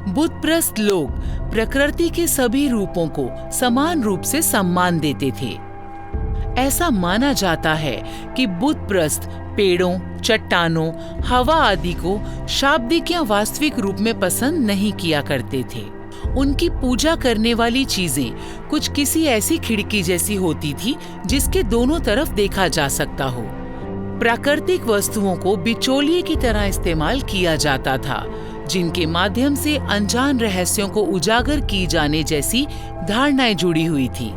बुतप्रस्त लोग प्रकृति के सभी रूपों को समान रूप से सम्मान देते थे। ऐसा माना जाता है कि बुतप्रस्त पेड़ों, चट्टानों, हवा आदि को शाब्दिक या वास्तविक रूप में पसंद नहीं किया करते थे। उनकी पूजा करने वाली चीजें कुछ किसी ऐसी खिड़की जैसी होती थी जिसके दोनों तरफ देखा जा सकता हो। प्राकृतिक वस्तुओं को बिचौलिए की तरह इस्तेमाल किया जाता था, जिनके माध्यम से अनजान रहस्यों को उजागर की जाने जैसी धारणाएं जुड़ी हुई थी।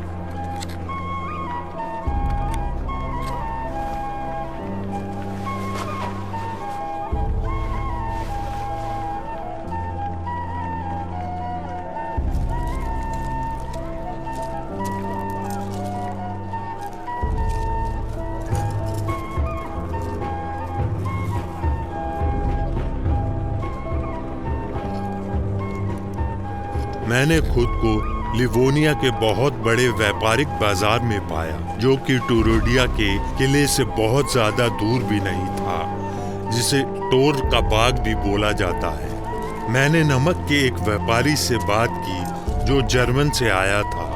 मैंने खुद को लिवोनिया के बहुत बड़े व्यापारिक बाजार में पाया, जो कि टूरोडिया के किले से बहुत ज्यादा दूर भी नहीं था, जिसे टोर का बाग भी बोला जाता है। मैंने नमक के एक व्यापारी से बात की जो जर्मन से आया था।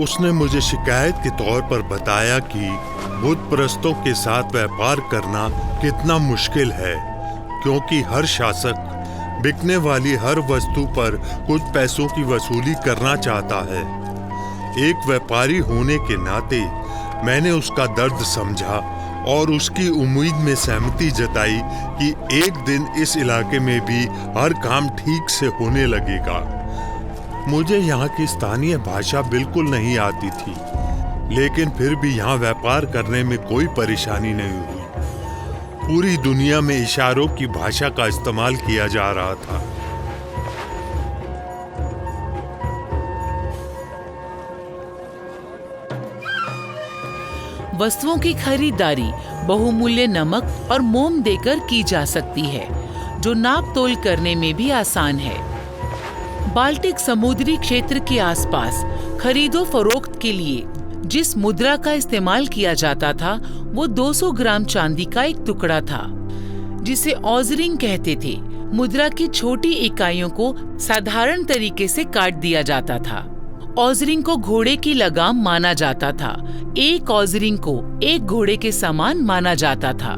उसने मुझे शिकायत के तौर पर बताया कि बुत परस्तों के साथ व्यापार करना कितना मुश्किल है, क्योंकि हर शासक बिकने वाली हर वस्तु पर कुछ पैसों की वसूली करना चाहता है। एक व्यापारी होने के नाते मैंने उसका दर्द समझा और उसकी उम्मीद में सहमति जताई कि एक दिन इस इलाके में भी हर काम ठीक से होने लगेगा। मुझे यहाँ की स्थानीय भाषा बिल्कुल नहीं आती थी, लेकिन फिर भी यहाँ व्यापार करने में कोई परेशानी नहीं हुई। पूरी दुनिया में इशारों की भाषा का इस्तेमाल किया जा रहा था। वस्तुओं की खरीदारी बहुमूल्य नमक और मोम देकर की जा सकती है, जो नाप तोल करने में भी आसान है। बाल्टिक समुद्री क्षेत्र के आसपास खरीदो फरोख्त के लिए जिस मुद्रा का इस्तेमाल किया जाता था वो 200 ग्राम चांदी का एक टुकड़ा था, जिसे ऑजरिंग कहते थे। मुद्रा की छोटी इकाइयों को साधारण तरीके से काट दिया जाता था। ऑजरिंग को घोड़े की लगाम माना जाता था। एक ऑजरिंग को एक घोड़े के समान माना जाता था।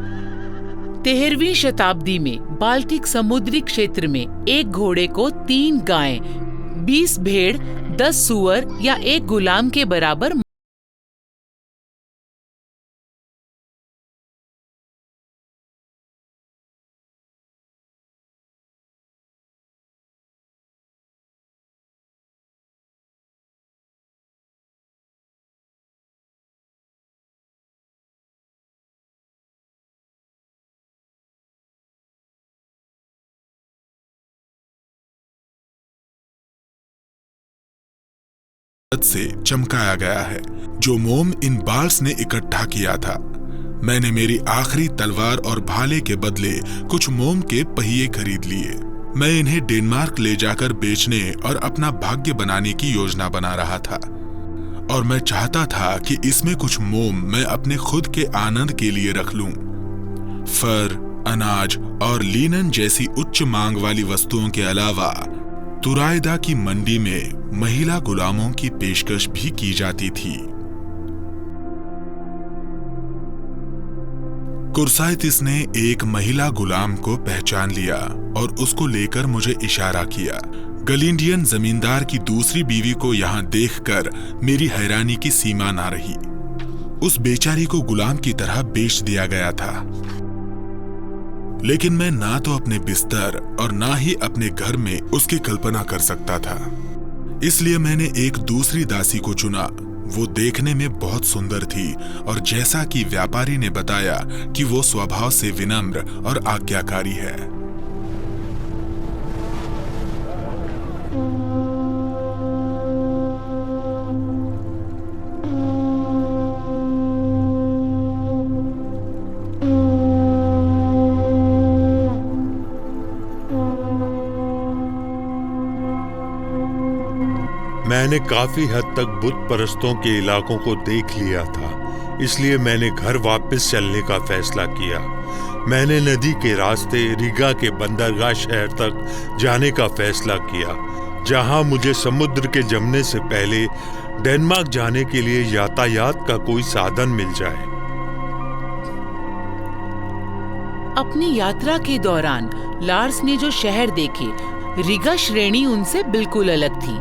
13वीं शताब्दी में बाल्टिक समुद्री क्षेत्र में एक घोड़े को 3 गायें, 20 भेड़, 10 सूअर या एक गुलाम के बराबर से चमकाया गया है, जो मोम इन बाल्स ने इकट्ठा किया था। मैंने मेरी आखिरी तलवार और भाले के बदले कुछ मोम के पहिए खरीद लिए। मैं इन्हें डेनमार्क ले जाकर बेचने और अपना भाग्य बनाने की योजना बना रहा था, और मैं चाहता था कि इसमें कुछ मोम मैं अपने खुद के आनंद के लिए रख लूं। फर, अनाज और लिनन जैसी उच्च मांग वाली वस्तुओं के अलावा तुराइदा की मंडी में महिला गुलामों की पेशकश भी की जाती थी। कुर्साइतिस ने एक महिला गुलाम को पहचान लिया और उसको लेकर मुझे इशारा किया। गलिंडियन जमींदार की दूसरी बीवी को यहां देखकर मेरी हैरानी की सीमा ना रही। उस बेचारी को गुलाम की तरह बेच दिया गया था, लेकिन मैं ना तो अपने बिस्तर और ना ही अपने घर में उसकी कल्पना कर सकता था। इसलिए मैंने एक दूसरी दासी को चुना। वो देखने में बहुत सुंदर थी और जैसा कि व्यापारी ने बताया कि वो स्वभाव से विनम्र और आज्ञाकारी है। मैंने काफी हद तक बुत परस्तों के इलाकों को देख लिया था, इसलिए मैंने घर वापस चलने का फैसला किया। मैंने नदी के रास्ते रिगा के बंदरगाह शहर तक जाने का फैसला किया, जहां मुझे समुद्र के जमने से पहले डेनमार्क जाने के लिए यातायात का कोई साधन मिल जाए। अपनी यात्रा के दौरान लार्स ने जो शहर देखे, रिगा श्रेणी उनसे बिल्कुल अलग थी।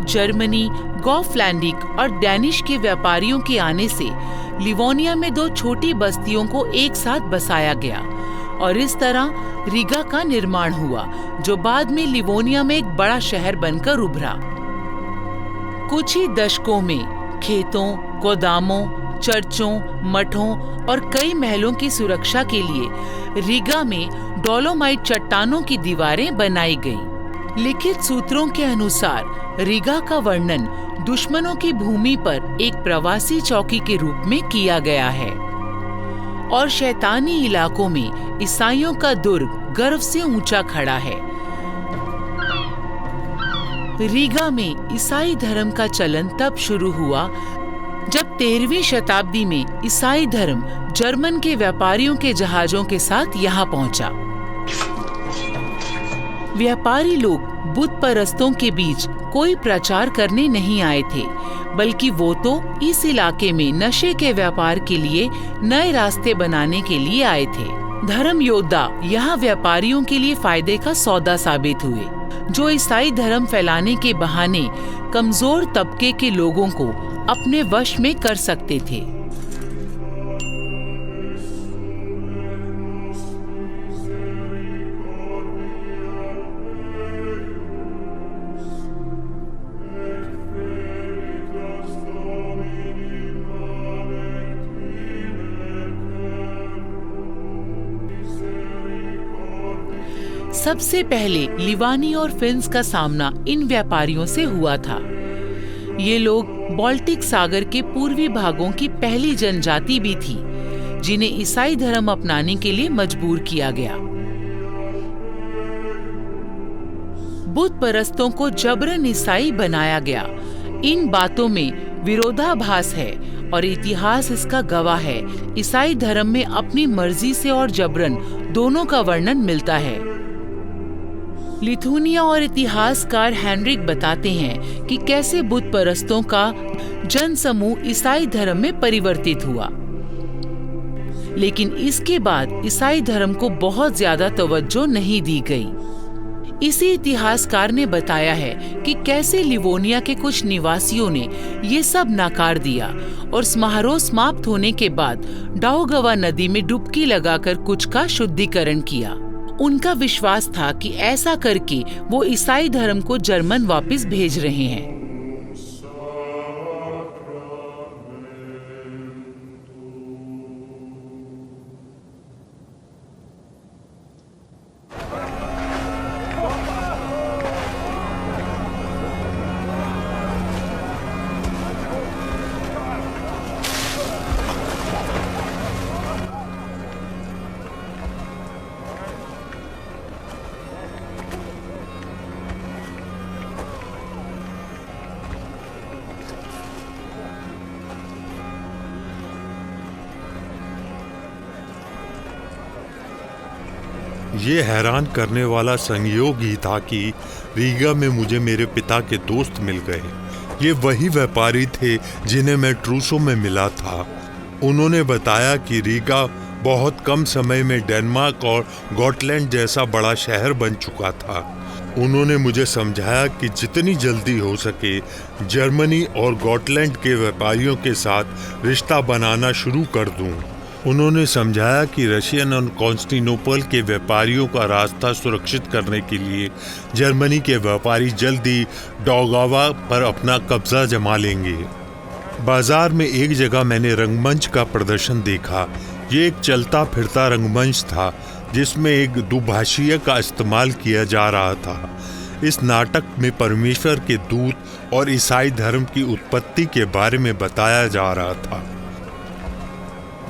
जर्मनी, गॉफलैंडिक और डैनिश के व्यापारियों के आने से लिवोनिया में 2 छोटी बस्तियों को एक साथ बसाया गया और इस तरह रिगा का निर्माण हुआ, जो बाद में लिवोनिया में एक बड़ा शहर बनकर उभरा। कुछ ही दशकों में खेतों, गोदामों, चर्चों, मठों और कई महलों की सुरक्षा के लिए रिगा में डोलोमाइट चट्टानों की दीवारें बनाई गईं। लिखित सूत्रों के अनुसार रिगा का वर्णन दुश्मनों की भूमि पर एक प्रवासी चौकी के रूप में किया गया है और शैतानी इलाकों में ईसाइयों का दुर्ग गर्व से ऊंचा खड़ा है। रीगा में ईसाई धर्म का चलन तब शुरू हुआ जब 13वीं शताब्दी में ईसाई धर्म जर्मन के व्यापारियों के जहाजों के साथ यहाँ पहुंचा। व्यापारी लोग बुत परस्तों के बीच कोई प्रचार करने नहीं आए थे, बल्कि वो तो इस इलाके में नशे के व्यापार के लिए नए रास्ते बनाने के लिए आए थे। धर्म योद्धा यहाँ व्यापारियों के लिए फायदे का सौदा साबित हुए, जो ईसाई धर्म फैलाने के बहाने कमजोर तबके के लोगों को अपने वश में कर सकते थे। सबसे पहले लिवानी और फिन्स का सामना इन व्यापारियों से हुआ था। ये लोग बाल्टिक सागर के पूर्वी भागों की पहली जनजाति भी थी, जिन्हें ईसाई धर्म अपनाने के लिए मजबूर किया गया। बुत परस्तों को जबरन ईसाई बनाया गया। इन बातों में विरोधाभास है और इतिहास इसका गवाह है। ईसाई धर्म में अपनी मर्जी से और जबरन दोनों का वर्णन मिलता है। लिथुनिया और इतिहासकार हेनरिक बताते हैं कि कैसे बुत परस्तों का जनसमूह ईसाई धर्म में परिवर्तित हुआ, लेकिन इसके बाद ईसाई धर्म को बहुत ज्यादा तवज्जो नहीं दी गई। इसी इतिहासकार ने बताया है कि कैसे लिवोनिया के कुछ निवासियों ने ये सब नकार दिया और समारोह समाप्त होने के बाद डाउगवा नदी में डुबकी लगाकर कुछ का शुद्धिकरण किया। उनका विश्वास था कि ऐसा करके वो ईसाई धर्म को जर्मन वापस भेज रहे हैं। ये हैरान करने वाला संयोग ही था कि रीगा में मुझे मेरे पिता के दोस्त मिल गए। ये वही व्यापारी थे जिन्हें मैं ट्रूसो में मिला था। उन्होंने बताया कि रीगा बहुत कम समय में डेनमार्क और गॉटलैंड जैसा बड़ा शहर बन चुका था। उन्होंने मुझे समझाया कि जितनी जल्दी हो सके जर्मनी और गॉटलैंड के व्यापारियों के साथ रिश्ता बनाना शुरू कर दूं। उन्होंने समझाया कि रशियन और कॉन्स्टेंटिनोपल के व्यापारियों का रास्ता सुरक्षित करने के लिए जर्मनी के व्यापारी जल्दी डाउगावा पर अपना कब्जा जमा लेंगे। बाजार में एक जगह मैंने रंगमंच का प्रदर्शन देखा। ये एक चलता फिरता रंगमंच था जिसमें एक दुभाषीय का इस्तेमाल किया जा रहा था। इस नाटक में परमेश्वर के दूत और ईसाई धर्म की उत्पत्ति के बारे में बताया जा रहा था।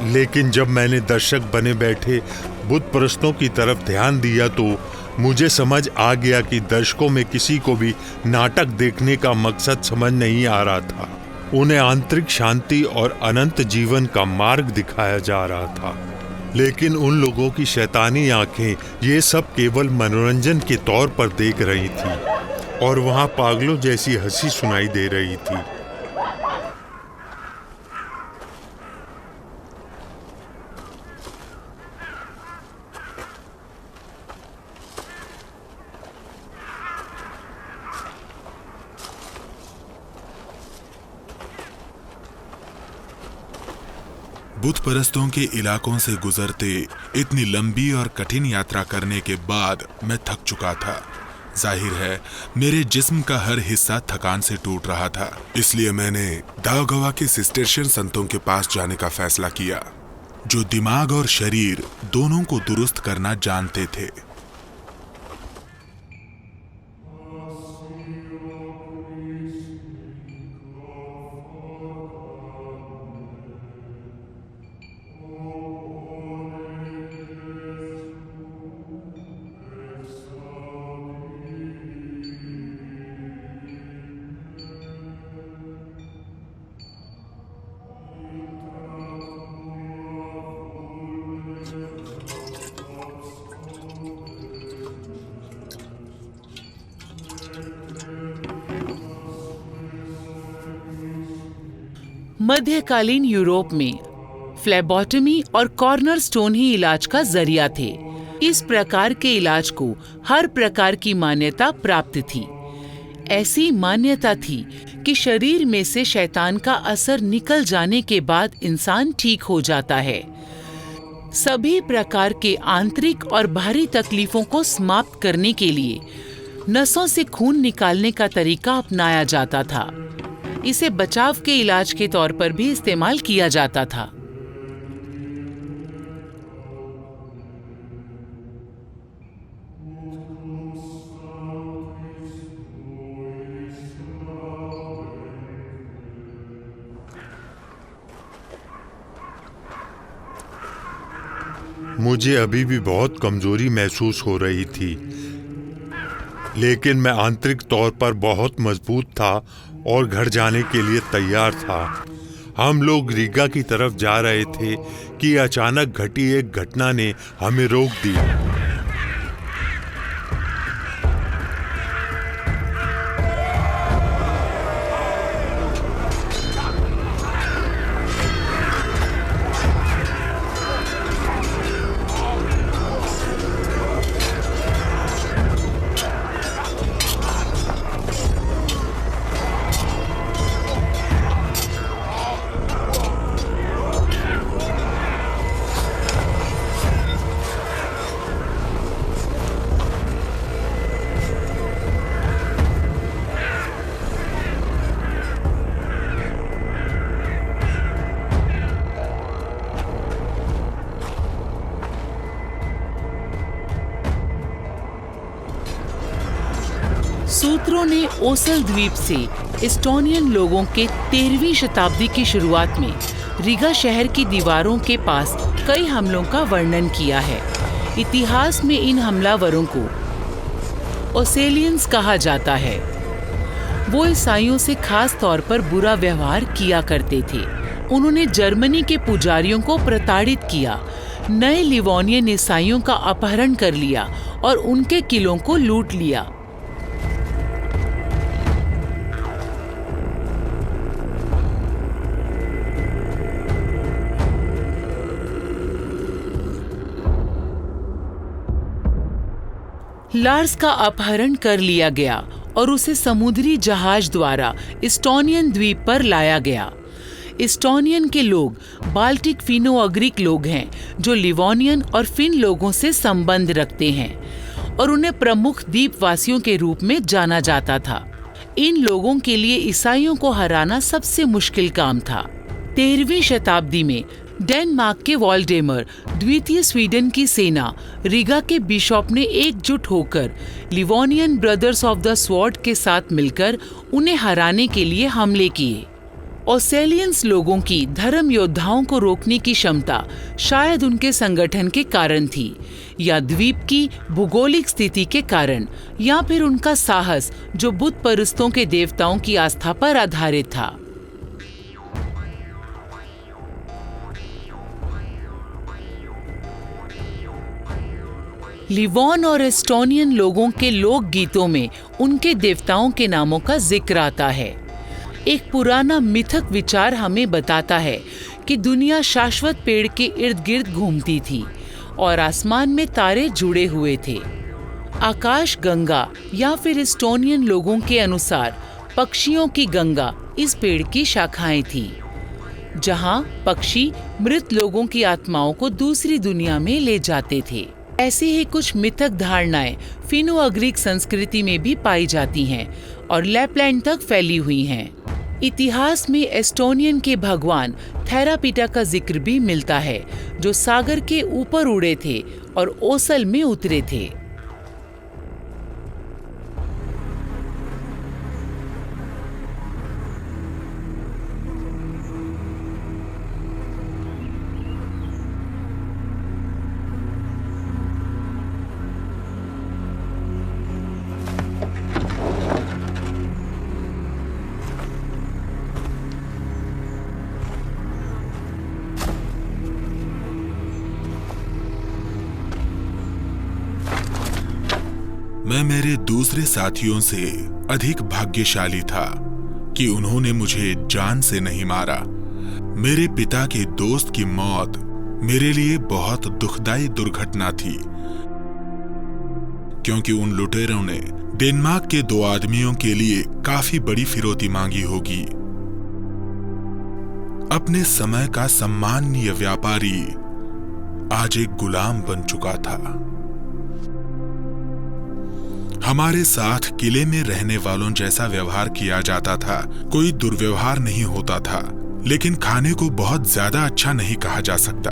लेकिन जब मैंने दर्शक बने बैठे बुत परस्तों की तरफ ध्यान दिया तो मुझे समझ आ गया कि दर्शकों में किसी को भी नाटक देखने का मकसद समझ नहीं आ रहा था। उन्हें आंतरिक शांति और अनंत जीवन का मार्ग दिखाया जा रहा था। लेकिन उन लोगों की शैतानी आंखें ये सब केवल मनोरंजन के तौर पर देख रही थी और वहां पागलों जैसी हंसी सुनाई दे रही थी। बुत परस्तों के इलाकों से गुजरते इतनी लंबी और कठिन यात्रा करने के बाद मैं थक चुका था। जाहिर है मेरे जिस्म का हर हिस्सा थकान से टूट रहा था। इसलिए मैंने दाओगवा के सिस्टरशियन संतों के पास जाने का फैसला किया, जो दिमाग और शरीर दोनों को दुरुस्त करना जानते थे। मध्यकालीन यूरोप में फ्लेबोटमी और कॉर्नर स्टोन ही इलाज का जरिया थे। इस प्रकार के इलाज को हर प्रकार की मान्यता प्राप्त थी। ऐसी मान्यता थी कि शरीर में से शैतान का असर निकल जाने के बाद इंसान ठीक हो जाता है। सभी प्रकार के आंतरिक और बाहरी तकलीफों को समाप्त करने के लिए नसों से खून निकालने का तरीका अपनाया जाता था। इसे बचाव के इलाज के तौर पर भी इस्तेमाल किया जाता था। मुझे अभी भी बहुत कमजोरी महसूस हो रही थी, लेकिन मैं आंतरिक तौर पर बहुत मजबूत था और घर जाने के लिए तैयार था। हम लोग रीगा की तरफ जा रहे थे कि अचानक घटी एक घटना ने हमें रोक दी। सूत्रों ने ओसल द्वीप से एस्टोनियन लोगों के 13वीं शताब्दी की शुरुआत में रीगा शहर की दीवारों के पास कई हमलों का वर्णन किया है। इतिहास में इन हमलावरों को ओसेलियंस कहा जाता है। वो ईसाइयों से खास तौर पर बुरा व्यवहार किया करते थे। उन्होंने जर्मनी के पुजारियों को प्रताड़ित किया, नए लिवोनियन ईसाइयों का अपहरण कर लिया और उनके किलों को लूट लिया। लार्स का अपहरण कर लिया गया और उसे समुद्री जहाज द्वारा एस्टोनियन द्वीप पर लाया गया। एस्टोनियन के लोग बाल्टिक फिनो-अग्रिक लोग हैं जो लिवोनियन और फिन लोगों से संबंध रखते हैं और उन्हें प्रमुख द्वीपवासियों के रूप में जाना जाता था। इन लोगों के लिए ईसाइयों को हराना सबसे मुश्किल काम था। 13वीं शताब्दी में डेनमार्क के वॉल्डेमर द्वितीय स्वीडन की सेना रीगा के बिशप ने एकजुट होकर Livonian brothers of the sword के साथ मिलकर उन्हें हराने के लिए हमले किए। ओसेलियंस लोगों की धर्म योद्धाओं को रोकने की क्षमता शायद उनके संगठन के कारण थी, या द्वीप की भूगोलिक स्थिति के कारण, या फिर उनका साहस जो बुत परस्तों के देवताओं की आस्था पर आधारित था। लिवोन और एस्टोनियन लोगों के लोक गीतों में उनके देवताओं के नामों का जिक्र आता है। एक पुराना मिथक विचार हमें बताता है कि दुनिया शाश्वत पेड़ के इर्द गिर्द घूमती थी और आसमान में तारे जुड़े हुए थे। आकाश गंगा या फिर एस्टोनियन लोगों के अनुसार पक्षियों की गंगा इस पेड़ की शाखाएं थी, जहां पक्षी मृत लोगों की आत्माओं को दूसरी दुनिया में ले जाते थे। ऐसी ही कुछ मिथक धारणाएं फिनो-अग्रिक संस्कृति में भी पाई जाती हैं और लैपलैंड तक फैली हुई हैं। इतिहास में एस्टोनियन के भगवान थेरापीटा का जिक्र भी मिलता है, जो सागर के ऊपर उड़े थे और ओसल में उतरे थे। मैं मेरे दूसरे साथियों से अधिक भाग्यशाली था कि उन्होंने मुझे जान से नहीं मारा, मेरे पिता के दोस्त की मौत मेरे लिए बहुत दुखदाई दुर्घटना थी, क्योंकि उन लुटेरों ने डेनमार्क के 2 आदमियों के लिए काफी बड़ी फिरौती मांगी होगी। अपने समय का सम्माननीय व्यापारी आज एक गुलाम बन चुका था। हमारे साथ किले में रहने वालों जैसा व्यवहार किया जाता था, कोई दुर्व्यवहार नहीं होता था, लेकिन खाने को बहुत ज्यादा अच्छा नहीं कहा जा सकता।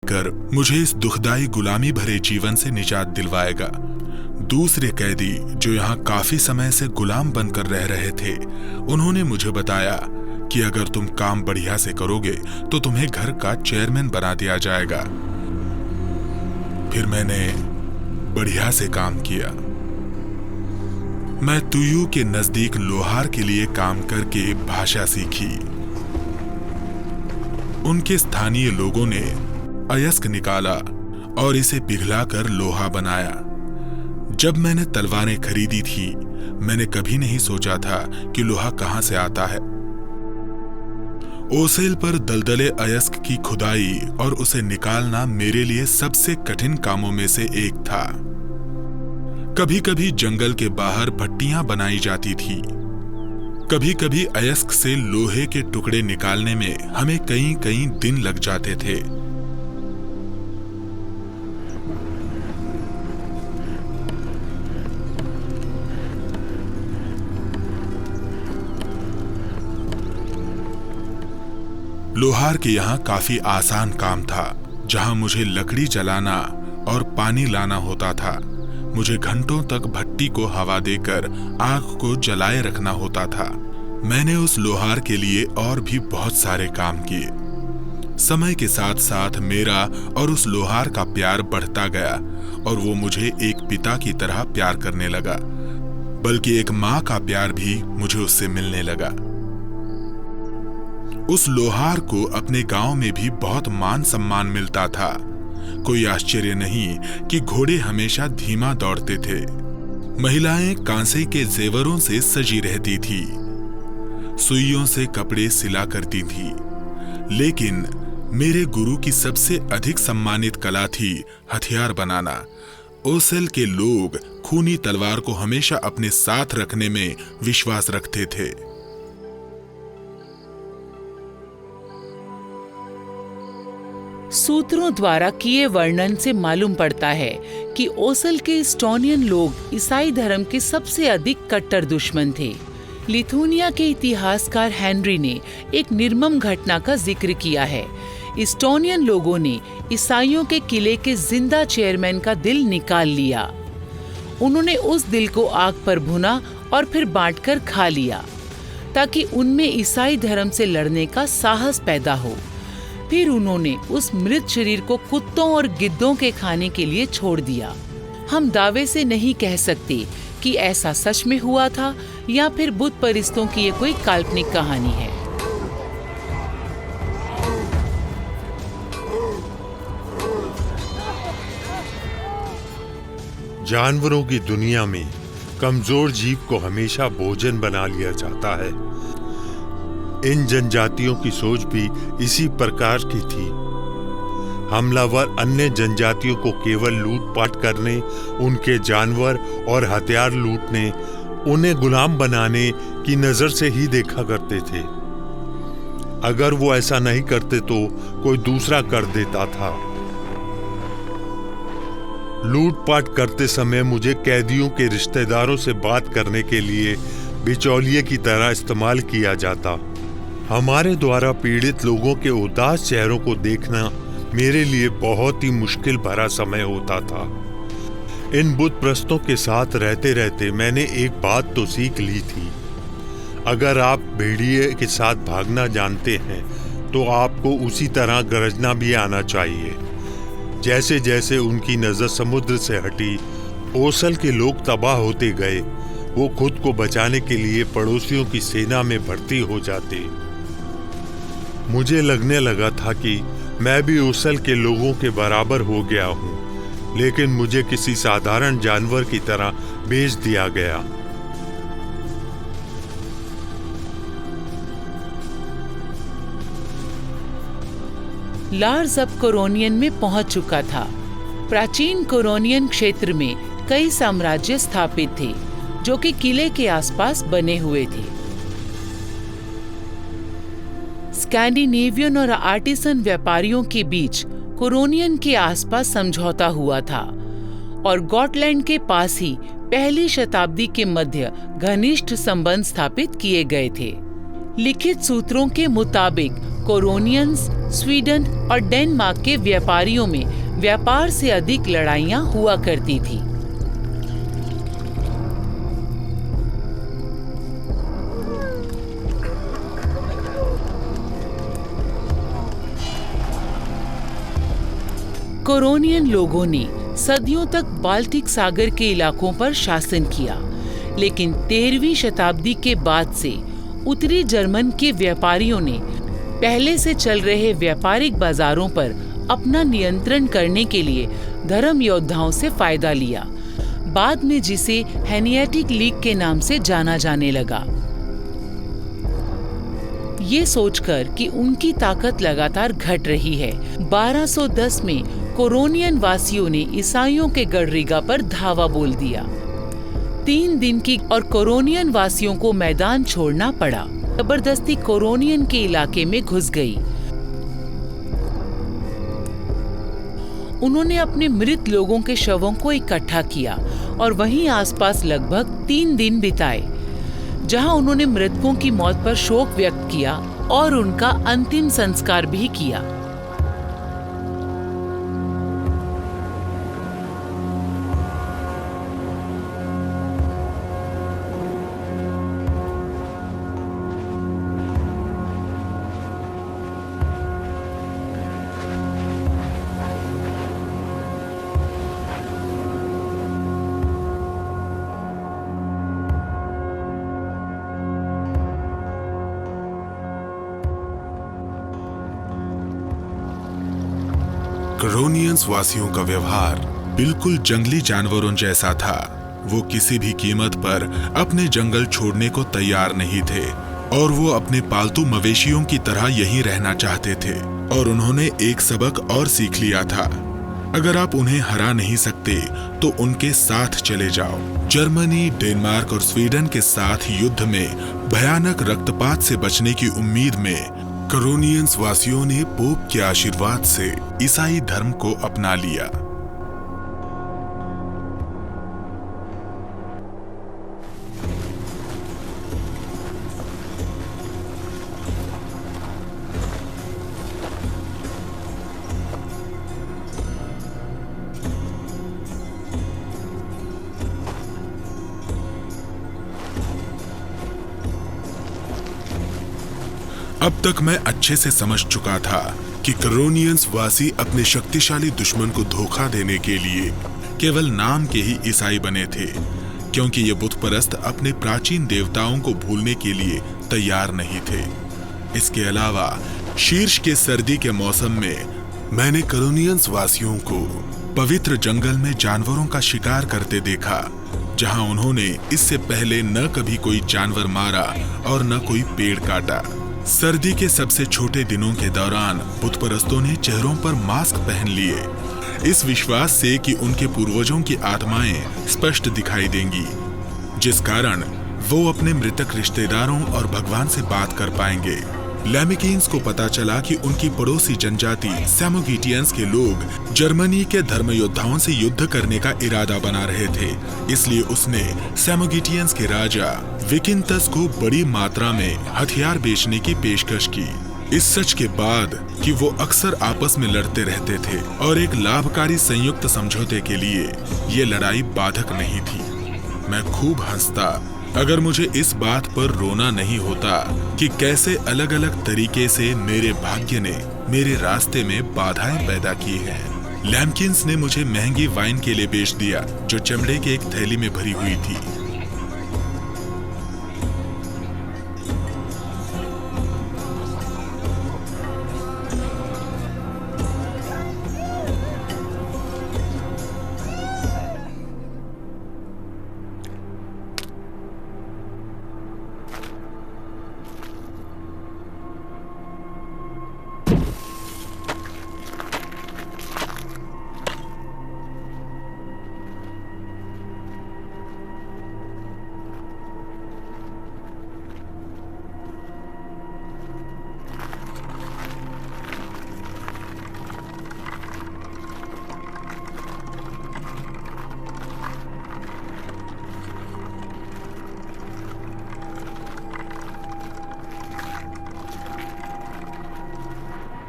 कर मुझे इस दुखदाई गुलामी भरे जीवन से निजात दिलवाएगा। दूसरे कैदी जो यहाँ काफी समय से गुलाम बनकर रह रहे थे, उन्होंने मुझे बताया कि अगर तुम काम बढ़िया से करोगे तो तुम्हें घर का चेयरमैन बना दिया जाएगा। फिर मैंने बढ़िया से काम किया। मैं तुयू के नजदीक लोहार के लिए काम करके भाषा सीखी। उनके स्थानीय लोगों ने अयस्क निकाला और इसे पिघलाकर लोहा बनाया। जब मैंने तलवारें खरीदी थी, मैंने कभी नहीं सोचा था कि लोहा कहां से आता है। ओसेल पर दलदले अयस्क की खुदाई और उसे निकालना मेरे लिए सबसे कठिन कामों में से एक था। कभी कभी जंगल के बाहर भट्टियां बनाई जाती थी। कभी कभी अयस्क से लोहे के टुकड़े निकालने में हमें कई कई दिन लग जाते थे। लोहार के यहाँ काफी आसान काम था। जहां मुझे लकड़ी जलाना और पानी लाना होता था, मुझे घंटों तक भट्टी को हवा देकर आग को जलाए रखना होता था। मैंने उस लोहार के लिए और भी बहुत सारे काम किए। समय के साथ साथ मेरा और उस लोहार का प्यार बढ़ता गया और वो मुझे एक पिता की तरह प्यार करने लगा, बल्कि एक माँ का प्यार भी मुझे उससे मिलने लगा। उस लोहार को अपने गांव में भी बहुत मान सम्मान मिलता था। कोई आश्चर्य नहीं कि घोड़े हमेशा धीमा दौड़ते थे। महिलाएं कांसे के जेवरों से सजी रहती थी, सुइयों से कपड़े सिला करती थी। लेकिन मेरे गुरु की सबसे अधिक सम्मानित कला थी हथियार बनाना। ओसेल के लोग खूनी तलवार को हमेशा अपने साथ रखने में विश्वास रखते थे। सूत्रों द्वारा किए वर्णन से मालूम पड़ता है कि ओसेल के एस्टोनियन लोग ईसाई धर्म के सबसे अधिक कट्टर दुश्मन थे। लिथुनिया के इतिहासकार हेनरी ने एक निर्मम घटना का जिक्र किया है। एस्टोनियन लोगों ने ईसाइयों के किले के जिंदा चेयरमैन का दिल निकाल लिया। उन्होंने उस दिल को आग पर भुना और फिर बांटकर खा लिया, ताकि उनमें ईसाई धर्म से लड़ने का साहस पैदा हो। फिर उन्होंने उस मृत शरीर को कुत्तों और गिद्धों के खाने के लिए छोड़ दिया। हम दावे से नहीं कह सकते कि ऐसा सच में हुआ था या फिर बुत परिस्तों की ये कोई काल्पनिक कहानी है। जानवरों की दुनिया में कमजोर जीव को हमेशा भोजन बना लिया जाता है। इन जनजातियों की सोच भी इसी प्रकार की थी। हमलावर अन्य जनजातियों को केवल लूटपाट करने, उनके जानवर और हथियार लूटने, उन्हें गुलाम बनाने की नजर से ही देखा करते थे। अगर वो ऐसा नहीं करते तो कोई दूसरा कर देता था। लूटपाट करते समय मुझे कैदियों के रिश्तेदारों से बात करने के लिए बिचौलिए की तरह इस्तेमाल किया जाता। हमारे द्वारा पीड़ित लोगों के उदास चेहरों को देखना मेरे लिए बहुत ही मुश्किल भरा समय होता था। इन बुत प्रस्तों के साथ रहते रहते मैंने एक बात तो सीख ली थी। अगर आप भेड़िए के साथ भागना जानते हैं तो आपको उसी तरह गरजना भी आना चाहिए। जैसे जैसे उनकी नजर समुद्र से हटी, ओसल के लोग तबाह होते गए। वो खुद को बचाने के लिए पड़ोसियों की सेना में भर्ती हो जाते। मुझे लगने लगा था कि मैं भी उसल के लोगों के बराबर हो गया हूं, लेकिन मुझे किसी साधारण जानवर की तरह बेच दिया गया। लार्स अब कोरोनियन में पहुंच चुका था। प्राचीन कोरोनियन क्षेत्र में कई साम्राज्य स्थापित थे जो कि किले के आसपास बने हुए थे। स्कैंडिनेवियन और आर्टिसन व्यापारियों के बीच कोरोनियन के आसपास समझौता हुआ था और गॉटलैंड के पास ही पहली शताब्दी के मध्य घनिष्ठ संबंध स्थापित किए गए थे। लिखित सूत्रों के मुताबिक कोरोनियंस स्वीडन और डेनमार्क के व्यापारियों में व्यापार से अधिक लड़ाइयां हुआ करती थी। कोरोनियन लोगों ने सदियों तक बाल्टिक सागर के इलाकों पर शासन किया, लेकिन 13वीं शताब्दी के बाद से उत्तरी जर्मन के व्यापारियों ने पहले से चल रहे व्यापारिक बाजारों पर अपना नियंत्रण करने के लिए धर्म योद्धाओं से फायदा लिया, बाद में जिसे हैनियाटिक लीग के नाम से जाना जाने लगा। ये सोचकर कि उनकी ताकत लगातार घट रही है, 1210 में कोरोनियन वासियों ने ईसाइयों के गढ़रिगा पर धावा बोल दिया। 3 दिन की और कोरोनियन वासियों को मैदान छोड़ना पड़ा। जबरदस्ती कोरोनियन के इलाके में घुस गई। उन्होंने अपने मृत लोगों के शवों को इकट्ठा किया और वहीं आसपास लगभग 3 दिन बिताए, जहां उन्होंने मृतकों की मौत पर शोक व्यक्त किया और उनका अंतिम संस्कार भी किया। कोरोनियंस वासियों का व्यवहार बिल्कुल जंगली जानवरों जैसा था। वो किसी भी कीमत पर अपने जंगल छोड़ने को तैयार नहीं थे और वो अपने पालतू मवेशियों की तरह यहीं रहना चाहते थे। और उन्होंने एक सबक और सीख लिया था, अगर आप उन्हें हरा नहीं सकते तो उनके साथ चले जाओ। जर्मनी, डेनमार्क और स्वीडन के साथ युद्ध में भयानक रक्तपात से बचने की उम्मीद में कोरोनियंस वासियों ने पोप के आशीर्वाद से ईसाई धर्म को अपना लिया। अब तक मैं अच्छे से समझ चुका था कि कोरोनियंस वासी अपने शक्तिशाली दुश्मन को धोखा देने के लिए केवल नाम के ही ईसाई बने थे, क्योंकि ये बुत परस्त अपने प्राचीन देवताओं को भूलने के लिए तैयार नहीं थे। इसके अलावा शीर्ष के सर्दी के मौसम में मैंने कोरोनियंस वासियों को पवित्र जंगल में जानवरों का शिकार करते देखा, जहां उन्होंने इससे पहले न कभी कोई जानवर मारा और न कोई पेड़ काटा। सर्दी के सबसे छोटे दिनों के दौरान बुतपरस्तों ने चेहरों पर मास्क पहन लिए, इस विश्वास से कि उनके पूर्वजों की आत्माएं स्पष्ट दिखाई देंगी, जिस कारण वो अपने मृतक रिश्तेदारों और भगवान से बात कर पाएंगे। लैमिकीन्स को पता चला कि उनकी पड़ोसी जनजाति सैमोगिटियंस के लोग जर्मनी के धर्म योद्धाओं से युद्ध करने का इरादा बना रहे थे, इसलिए उसने सैमोगिटियंस के राजा विकिंतस को बड़ी मात्रा में हथियार बेचने की पेशकश की। इस सच के बाद कि वो अक्सर आपस में लड़ते रहते थे और एक लाभकारी संयुक्त समझौते के लिए ये लड़ाई बाधक नहीं थी, मैं खूब हंसता अगर मुझे इस बात पर रोना नहीं होता कि कैसे अलग अलग तरीके से मेरे भाग्य ने मेरे रास्ते में बाधाएं पैदा की हैं। लैम्किंस ने मुझे महंगी वाइन के लिए बेच दिया, जो चमड़े के एक थैली में भरी हुई थी।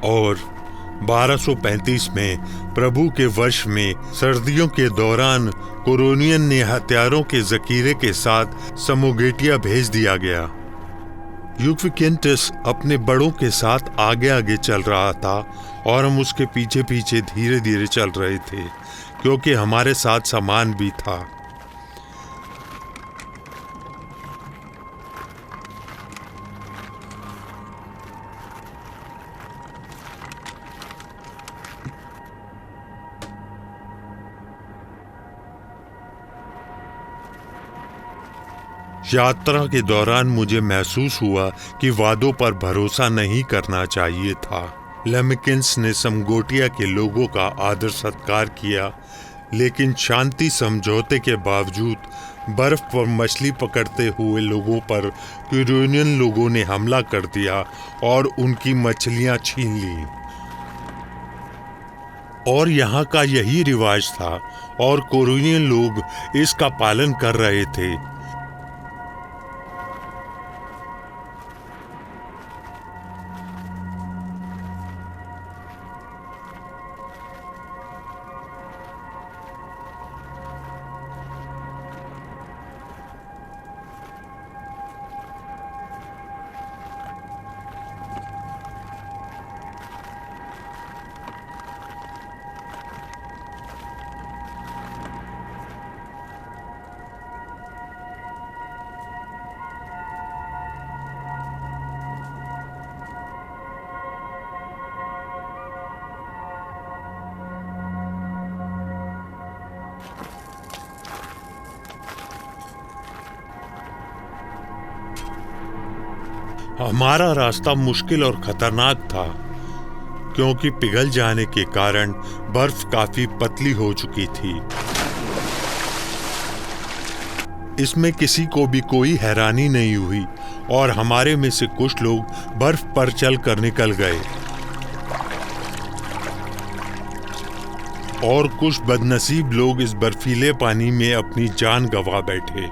और 1235 में प्रभु के वर्ष में सर्दियों के दौरान कोरोनियन ने हथियारों के जखीरे के साथ समोगेटिया भेज दिया गया। यूक्विकेंटस अपने बड़ों के साथ आगे आगे चल रहा था और हम उसके पीछे पीछे धीरे धीरे चल रहे थे, क्योंकि हमारे साथ सामान भी था। यात्रा के दौरान मुझे महसूस हुआ कि वादों पर भरोसा नहीं करना चाहिए था। लेमिकिंस ने समगोटिया के लोगों का आदर सत्कार किया, लेकिन शांति समझौते के बावजूद बर्फ पर मछली पकड़ते हुए लोगों पर क्यूरोनियन लोगों ने हमला कर दिया और उनकी मछलियां छीन ली। और यहाँ का यही रिवाज था और कोरोनियन लोग इसका पालन कर रहे थे। हमारा रास्ता मुश्किल और खतरनाक था, क्योंकि पिघल जाने के कारण बर्फ काफी पतली हो चुकी थी। इसमें किसी को भी कोई हैरानी नहीं हुई और हमारे में से कुछ लोग बर्फ पर चलकर निकल गए और कुछ बदनसीब लोग इस बर्फीले पानी में अपनी जान गंवा बैठे।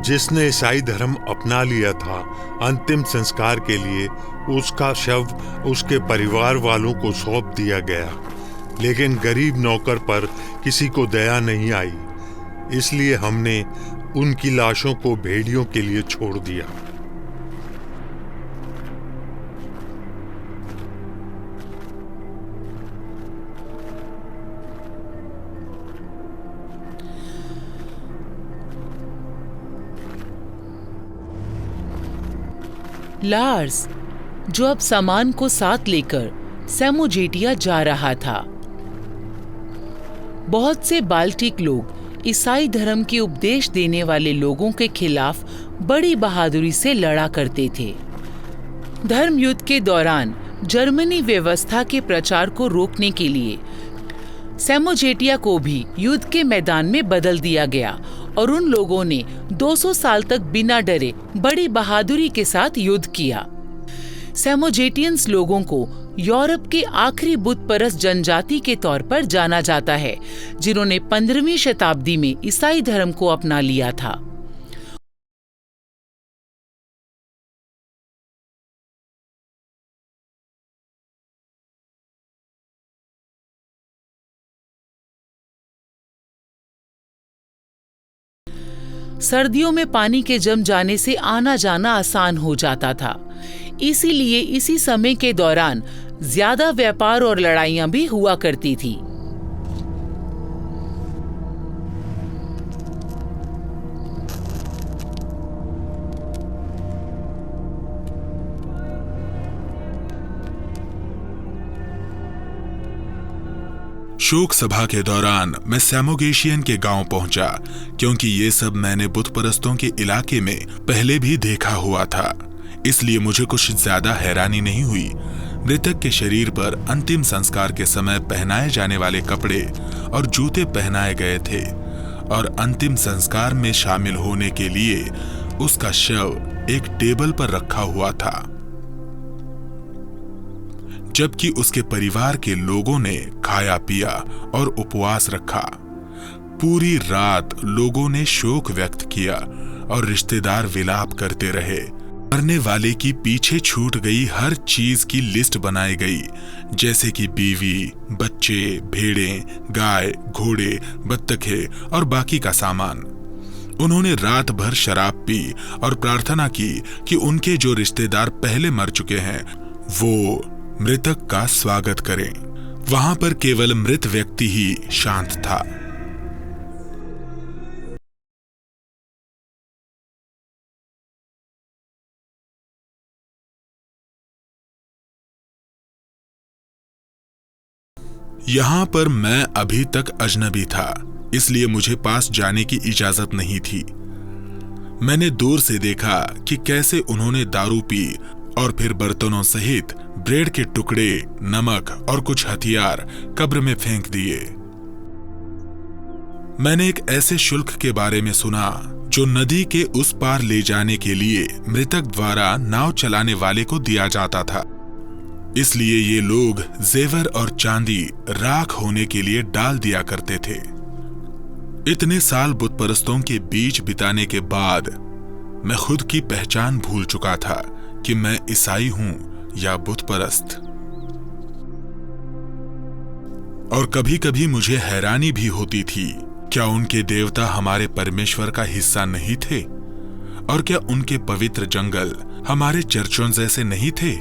जिसने ईसाई धर्म अपना लिया था, अंतिम संस्कार के लिए उसका शव उसके परिवार वालों को सौंप दिया गया, लेकिन गरीब नौकर पर किसी को दया नहीं आई, इसलिए हमने उनकी लाशों को भेड़ियों के लिए छोड़ दिया। लार्स, जो अब सामान को साथ लेकर सैमोजेटिया जा रहा था। बहुत से बाल्टिक लोग ईसाई धर्म के उपदेश देने वाले लोगों के खिलाफ बड़ी बहादुरी से लड़ा करते थे। धर्म युद्ध के दौरान जर्मनी व्यवस्था के प्रचार को रोकने के लिए सैमोजेटिया को भी युद्ध के मैदान में बदल दिया गया और उन लोगों ने 200 साल तक बिना डरे बड़ी बहादुरी के साथ युद्ध किया। सैमोजेटियंस लोगों को यूरोप के आखिरी बुत परस्त जनजाति के तौर पर जाना जाता है, जिन्होंने 15वीं शताब्दी में ईसाई धर्म को अपना लिया था। सर्दियों में पानी के जम जाने से आना जाना आसान हो जाता था, इसीलिए इसी समय के दौरान ज्यादा व्यापार और लड़ाइयां भी हुआ करती थी। शोक सभा के दौरान मैं सैमोगेशियन के गांव पहुंचा, क्योंकि ये सब मैंने बुत परस्तों के इलाके में पहले भी देखा हुआ था, इसलिए मुझे कुछ ज्यादा हैरानी नहीं हुई। मृतक के शरीर पर अंतिम संस्कार के समय पहनाए जाने वाले कपड़े और जूते पहनाए गए थे और अंतिम संस्कार में शामिल होने के लिए उसका शव एक टेबल पर रखा हुआ था, जबकि उसके परिवार के लोगों ने खाया पिया और उपवास रखा। पूरी रात लोगों ने शोक व्यक्त किया और रिश्तेदार विलाप करते रहे। मरने वाले की पीछे छूट गई हर चीज की लिस्ट बनाई गई, जैसे कि बीवी, बच्चे, भेड़ें, गाय, घोड़े, बत्तखें और बाकी का सामान। उन्होंने रात भर शराब पी और प्रार्थना की कि उनके जो रिश्तेदार पहले मर चुके हैं वो मृतक का स्वागत करें। वहां पर केवल मृत व्यक्ति ही शांत था। यहां पर मैं अभी तक अजनबी था, इसलिए मुझे पास जाने की इजाजत नहीं थी। मैंने दूर से देखा कि कैसे उन्होंने दारू पी और फिर बर्तनों सहित ब्रेड के टुकड़े, नमक और कुछ हथियार कब्र में फेंक दिए। मैंने एक ऐसे शुल्क के बारे में सुना जो नदी के उस पार ले जाने के लिए मृतक द्वारा नाव चलाने वाले को दिया जाता था। इसलिए ये लोग जेवर और चांदी राख होने के लिए डाल दिया करते थे। इतने साल बुत परस्तों के बीच बिताने के बाद मैं खुद की पहचान भूल चुका था कि मैं ईसाई हूं या बुत परस्त। और कभी कभी मुझे हैरानी भी होती थी, क्या उनके देवता हमारे परमेश्वर का हिस्सा नहीं थे? और क्या उनके पवित्र जंगल हमारे चर्चों जैसे नहीं थे?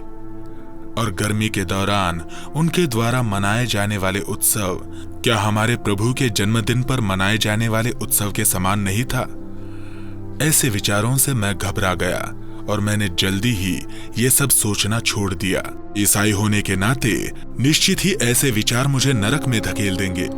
और गर्मी के दौरान उनके द्वारा मनाए जाने वाले उत्सव क्या हमारे प्रभु के जन्मदिन पर मनाए जाने वाले उत्सव के समान नहीं था? ऐसे विचारों से मैं घबरा गया और मैंने जल्दी ही ये सब सोचना छोड़ दिया। ईसाई होने के नाते निश्चित ही ऐसे विचार मुझे नरक में धकेल देंगे।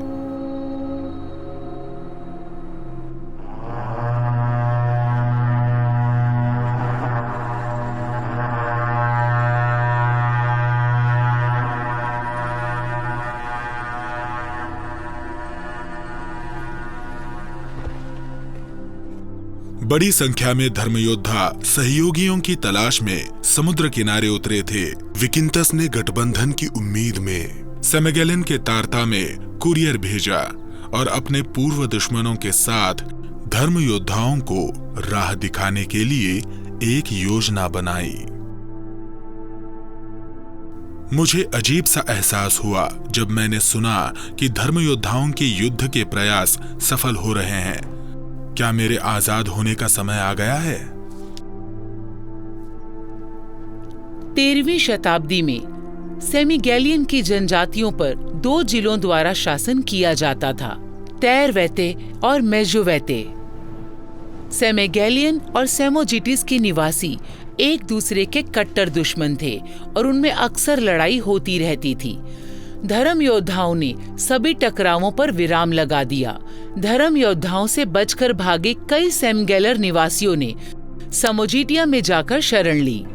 बड़ी संख्या में धर्मयोद्धा सहयोगियों की तलाश में समुद्र किनारे उतरे थे। विकिंतस ने गठबंधन की उम्मीद में सेमेगेलन के तारता में कुरियर भेजा और अपने पूर्व दुश्मनों के साथ धर्मयोद्धाओं को राह दिखाने के लिए एक योजना बनाई। मुझे अजीब सा एहसास हुआ जब मैंने सुना कि धर्मयोद्धाओं के युद्ध के प्रयास सफल हो रहे हैं। क्या मेरे आजाद होने का समय आ गया है? 13वीं शताब्दी में सेमीगेलियन की जनजातियों पर 2 जिलों द्वारा शासन किया जाता था, तैरवैते और मेजोवैते। सेमेगेलियन और सेमोजिटिस के निवासी एक दूसरे के कट्टर दुश्मन थे और उनमें अक्सर लड़ाई होती रहती थी। धर्म योद्धाओं ने सभी टकरावों पर विराम लगा दिया। धर्म योद्धाओं से बचकर भागे कई सेमगेलर निवासियों ने समोजिटिया में जाकर शरण ली।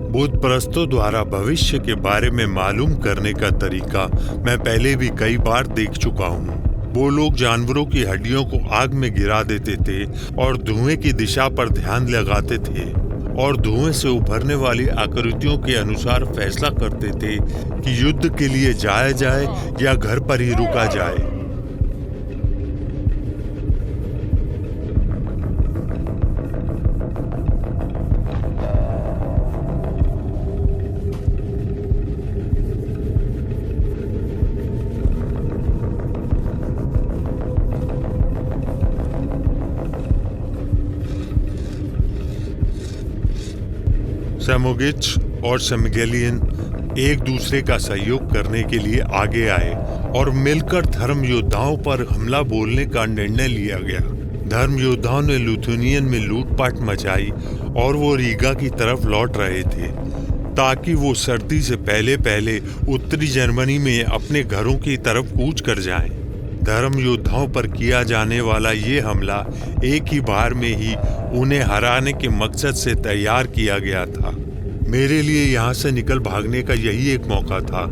बुत परस्तों द्वारा भविष्य के बारे में मालूम करने का तरीका मैं पहले भी कई बार देख चुका हूँ। वो लोग जानवरों की हड्डियों को आग में गिरा देते थे और धुएं की दिशा पर ध्यान लगाते थे और धुएं से उभरने वाली आकृतियों के अनुसार फैसला करते थे कि युद्ध के लिए जाया जाए या घर पर ही रुका जाए। सेमोगिच और सेमगेलियन एक दूसरे का सहयोग करने के लिए आगे आए और मिलकर धर्म योद्धाओं पर हमला बोलने का निर्णय लिया गया। धर्म योद्धाओं ने लुथुनियन में लूटपाट मचाई और वो रीगा की तरफ लौट रहे थे ताकि वो सर्दी से पहले पहले उत्तरी जर्मनी में अपने घरों की तरफ कूच कर जाएं। धर्म योद्धाओं पर किया जाने वाला ये हमला एक ही बार में ही उन्हें हराने के मकसद से तैयार किया गया था। मेरे लिए यहाँ से निकल भागने का यही एक मौका था।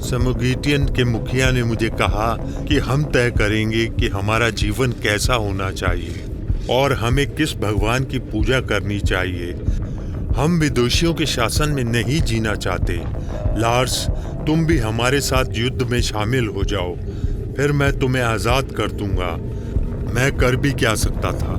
समुगीटियन के मुखिया ने मुझे कहा कि हम तय करेंगे कि हमारा जीवन कैसा होना चाहिए और हमें किस भगवान की पूजा करनी चाहिए। हम विदुषियों के शासन में नहीं जीना चाहते। लार्स, तुम भी हमारे साथ युद्ध में शामिल हो जाओ, फिर मैं तुम्हें आजाद कर दूंगा। मैं कर भी क्या सकता था।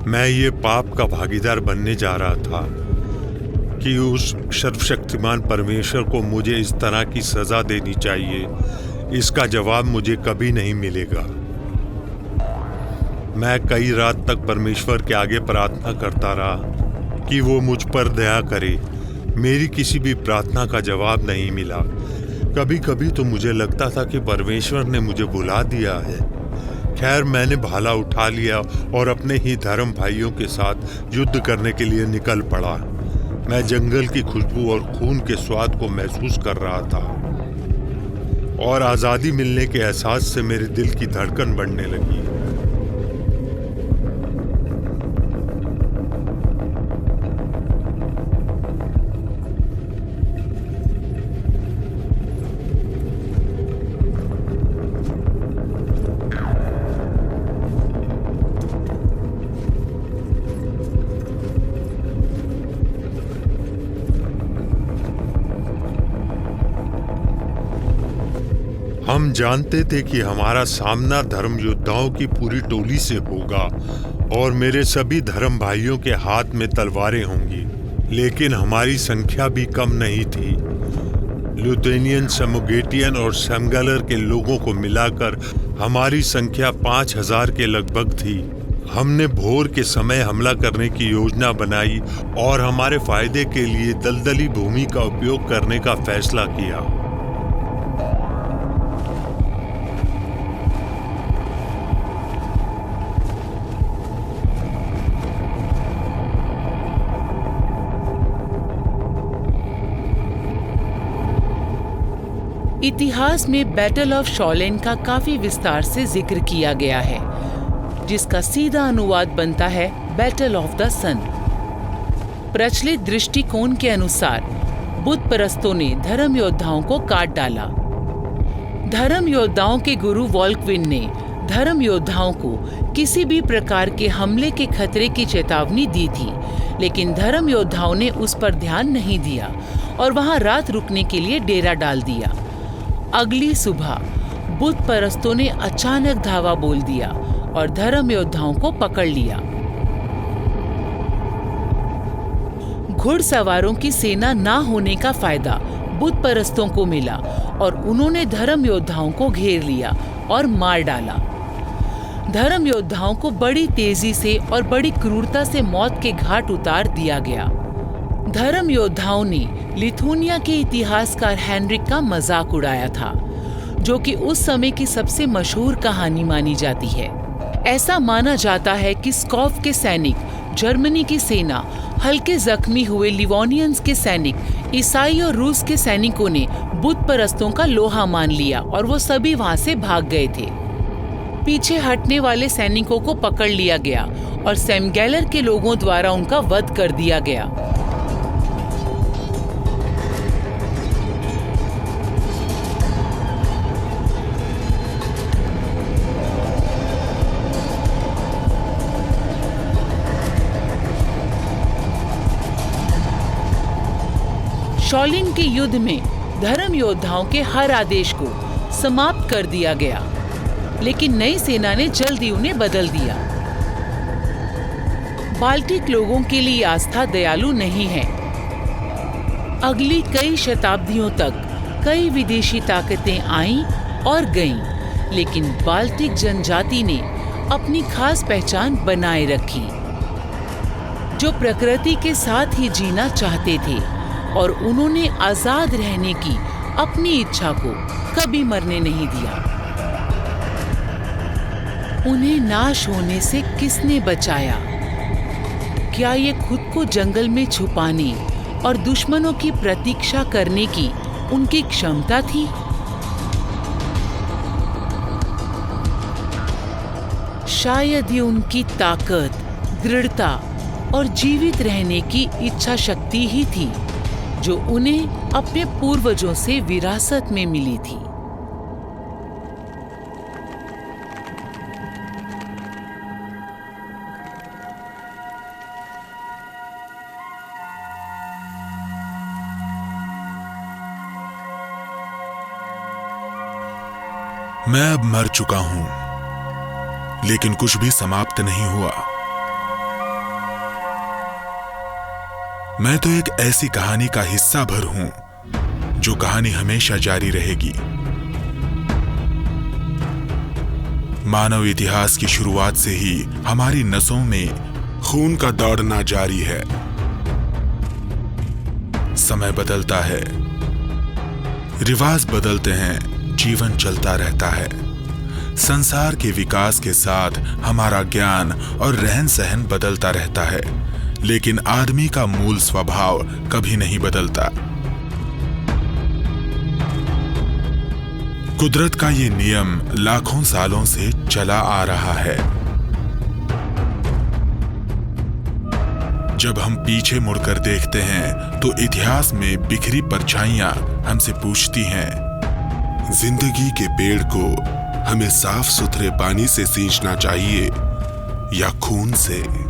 मैं ये पाप का भागीदार बनने जा रहा था कि उस सर्वशक्तिमान परमेश्वर को मुझे इस तरह की सजा देनी चाहिए। इसका जवाब मुझे कभी नहीं मिलेगा। मैं कई रात तक परमेश्वर के आगे प्रार्थना करता रहा कि वो मुझ पर दया करे। मेरी किसी भी प्रार्थना का जवाब नहीं मिला। कभी कभी तो मुझे लगता था कि परमेश्वर ने मुझे बुला दिया है। खैर, मैंने भाला उठा लिया और अपने ही धर्म भाइयों के साथ युद्ध करने के लिए निकल पड़ा। मैं जंगल की खुशबू और खून के स्वाद को महसूस कर रहा था और आज़ादी मिलने के एहसास से मेरे दिल की धड़कन बढ़ने लगी। हम जानते थे कि हमारा सामना धर्म योद्धाओं की पूरी टोली से होगा और मेरे सभी धर्म भाइयों के हाथ में तलवारें होंगी, लेकिन हमारी संख्या भी कम नहीं थी। लुथेनियन, समुगेटियन और सेमगलर के लोगों को मिलाकर हमारी संख्या 5000 के लगभग थी। हमने भोर के समय हमला करने की योजना बनाई और हमारे फायदे के लिए दलदली भूमि का उपयोग करने का फैसला किया। इतिहास में बैटल ऑफ शॉलेन का काफी विस्तार से जिक्र किया गया है, जिसका सीधा अनुवाद बनता है बैटल ऑफ द सन। प्रचलित दृष्टिकोण के अनुसार बुत परस्तों ने धर्म योद्धाओं को काट डाला। धर्म योद्धाओं के गुरु वॉल्क्विन ने धर्म योद्धाओं को किसी भी प्रकार के हमले के खतरे की चेतावनी दी थी, लेकिन धर्म योद्धाओं ने उस पर ध्यान नहीं दिया और वहां रात रुकने के लिए डेरा डाल दिया। अगली सुबह बुत परस्तों ने अचानक धावा बोल दिया और धर्म योद्धाओं को पकड़ लिया। घुड़सवारों की सेना ना होने का फायदा बुत परस्तों को मिला और उन्होंने धर्म योद्धाओं को घेर लिया और मार डाला। धर्म योद्धाओं को बड़ी तेजी से और बड़ी क्रूरता से मौत के घाट उतार दिया गया। धर्म योद्धाओं ने लिथुनिया के इतिहासकार हेनरिक का मजाक उड़ाया था, जो कि उस समय की सबसे मशहूर कहानी मानी जाती है। ऐसा माना जाता है कि स्कॉफ के सैनिक, जर्मनी की सेना, हल्के जख्मी हुए लिवोनियंस के सैनिक, ईसाई और रूस के सैनिकों ने बुत परस्तों का लोहा मान लिया और वो सभी वहां से भाग गए थे। पीछे हटने वाले सैनिकों को पकड़ लिया गया और सेमगैलर के लोगों द्वारा उनका वध कर दिया गया। शॉलिन के युद्ध में धर्म योद्धाओं के हर आदेश को समाप्त कर दिया गया, लेकिन नई सेना ने जल्दी उन्हें बदल दिया। बाल्टिक लोगों के लिए आस्था दयालु नहीं है। अगली कई शताब्दियों तक कई विदेशी ताकतें आईं और गईं, लेकिन बाल्टिक जनजाति ने अपनी खास पहचान बनाए रखी, जो प्रकृति के साथ ही जीना चाहते थे और उन्होंने आजाद रहने की अपनी इच्छा को कभी मरने नहीं दिया। उन्हें नाश होने से किसने बचाया? क्या ये खुद को जंगल में छुपाने और दुश्मनों की प्रतीक्षा करने की उनकी क्षमता थी? शायद ये उनकी ताकत, दृढ़ता और जीवित रहने की इच्छा शक्ति ही थी जो उन्हें अपने पूर्वजों से विरासत में मिली थी। मैं अब मर चुका हूं, लेकिन कुछ भी समाप्त नहीं हुआ। मैं तो एक ऐसी कहानी का हिस्सा भर हूं जो कहानी हमेशा जारी रहेगी। मानव इतिहास की शुरुआत से ही हमारी नसों में खून का दौड़ना जारी है। समय बदलता है, रिवाज बदलते हैं, जीवन चलता रहता है। संसार के विकास के साथ हमारा ज्ञान और रहन सहन बदलता रहता है, लेकिन आदमी का मूल स्वभाव कभी नहीं बदलता। कुदरत का ये नियम लाखों सालों से चला आ रहा है। जब हम पीछे मुड़कर देखते हैं तो इतिहास में बिखरी परछाइयां हमसे पूछती हैं, जिंदगी के पेड़ को हमें साफ सुथरे पानी से सींचना चाहिए या खून से?